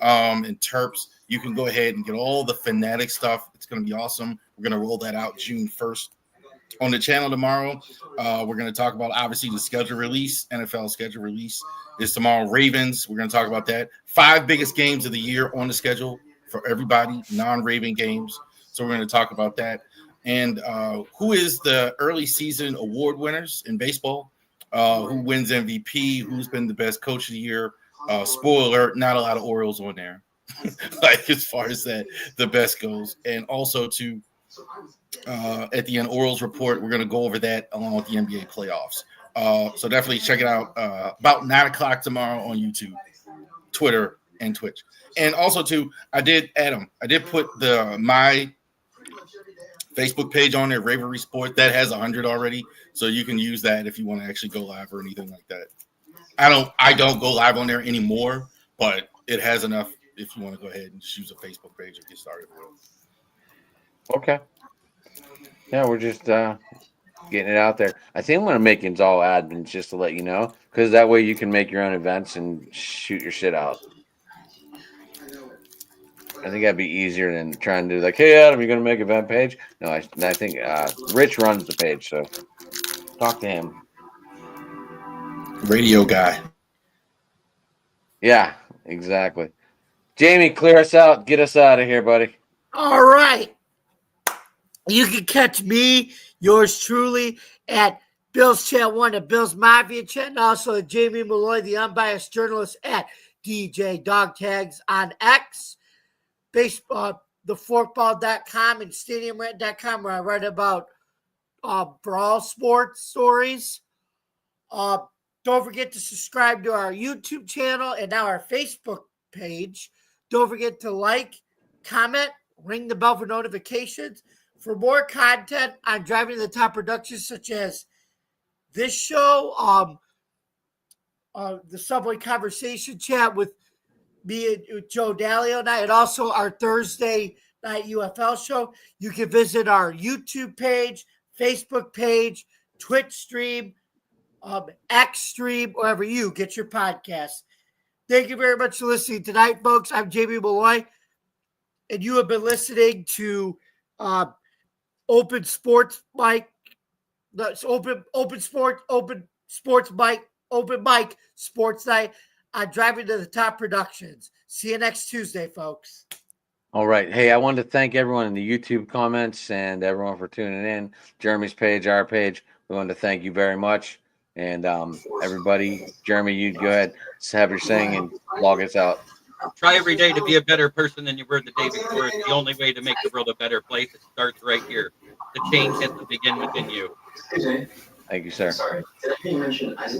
and Terps. You can go ahead and get all the Fanatics stuff. It's going to be awesome. We're going to roll that out June 1st. On the channel tomorrow, we're going to talk about, obviously, the schedule release. NFL schedule release is tomorrow. Ravens, we're going to talk about that. 5 biggest games of the year on the schedule for everybody, non-Raven games. So we're going to talk about that. And who is the early season award winners in baseball? Who wins MVP? Who's been the best coach of the year? Spoiler alert, not a lot of Orioles on there. Like as far as that, the best goes. And also to at the end, Orioles report, we're going to go over that along with the NBA playoffs. So definitely check it out about 9 o'clock tomorrow on YouTube, Twitter, and Twitch. And also too, I did put my Facebook page on there, Ravery Sport. That has 100 already, so you can use that if you want to actually go live or anything like that. I don't go live on there anymore, but it has enough if you want to go ahead and just use a Facebook page and get started with it. Okay. Yeah, we're just getting it out there. I think I'm going to make it all admins just to let you know, because that way you can make your own events and shoot your shit out. I think that'd be easier than trying to do like, hey, Adam, you're going to make an event page? No, I think Rich runs the page, so talk to him. Radio guy. Yeah, exactly. Jamie, clear us out. Get us out of here, buddy. All right. You can catch me, yours truly, at Bill's Chat 1 at Bill's Mafia Chat, and also at Jamie Malloy, the unbiased journalist, at DJ Dog Tags on X, baseball, theforkball.com, and stadiumrant.com, where I write about brawl sports stories. Don't forget to subscribe to our YouTube channel and now our Facebook page. Don't forget to like, comment, ring the bell for notifications. For more content on Driving to the Top Productions, such as this show, the Subway Conversation Chat with me and Joe Dalio and I, and also our Thursday night UFL show, you can visit our YouTube page, Facebook page, Twitch stream, X stream, wherever you get your podcasts. Thank you very much for listening tonight, folks. I'm Jamie Malloy, and you have been listening to Open Sports Mic, Open Mic Sports Night on Driving to the Top Productions. See you next Tuesday, folks. All right. Hey, I wanted to thank everyone in the YouTube comments and everyone for tuning in. Jeremy's page, our page. We wanted to thank you very much. And everybody, Jeremy, you go ahead, have your saying and log us out. Try every day to be a better person than you were the day before. It's the only way to make the world a better place. It starts right here. The change has to begin within you. Thank you, sir. Sorry, did I hear you mention Isaac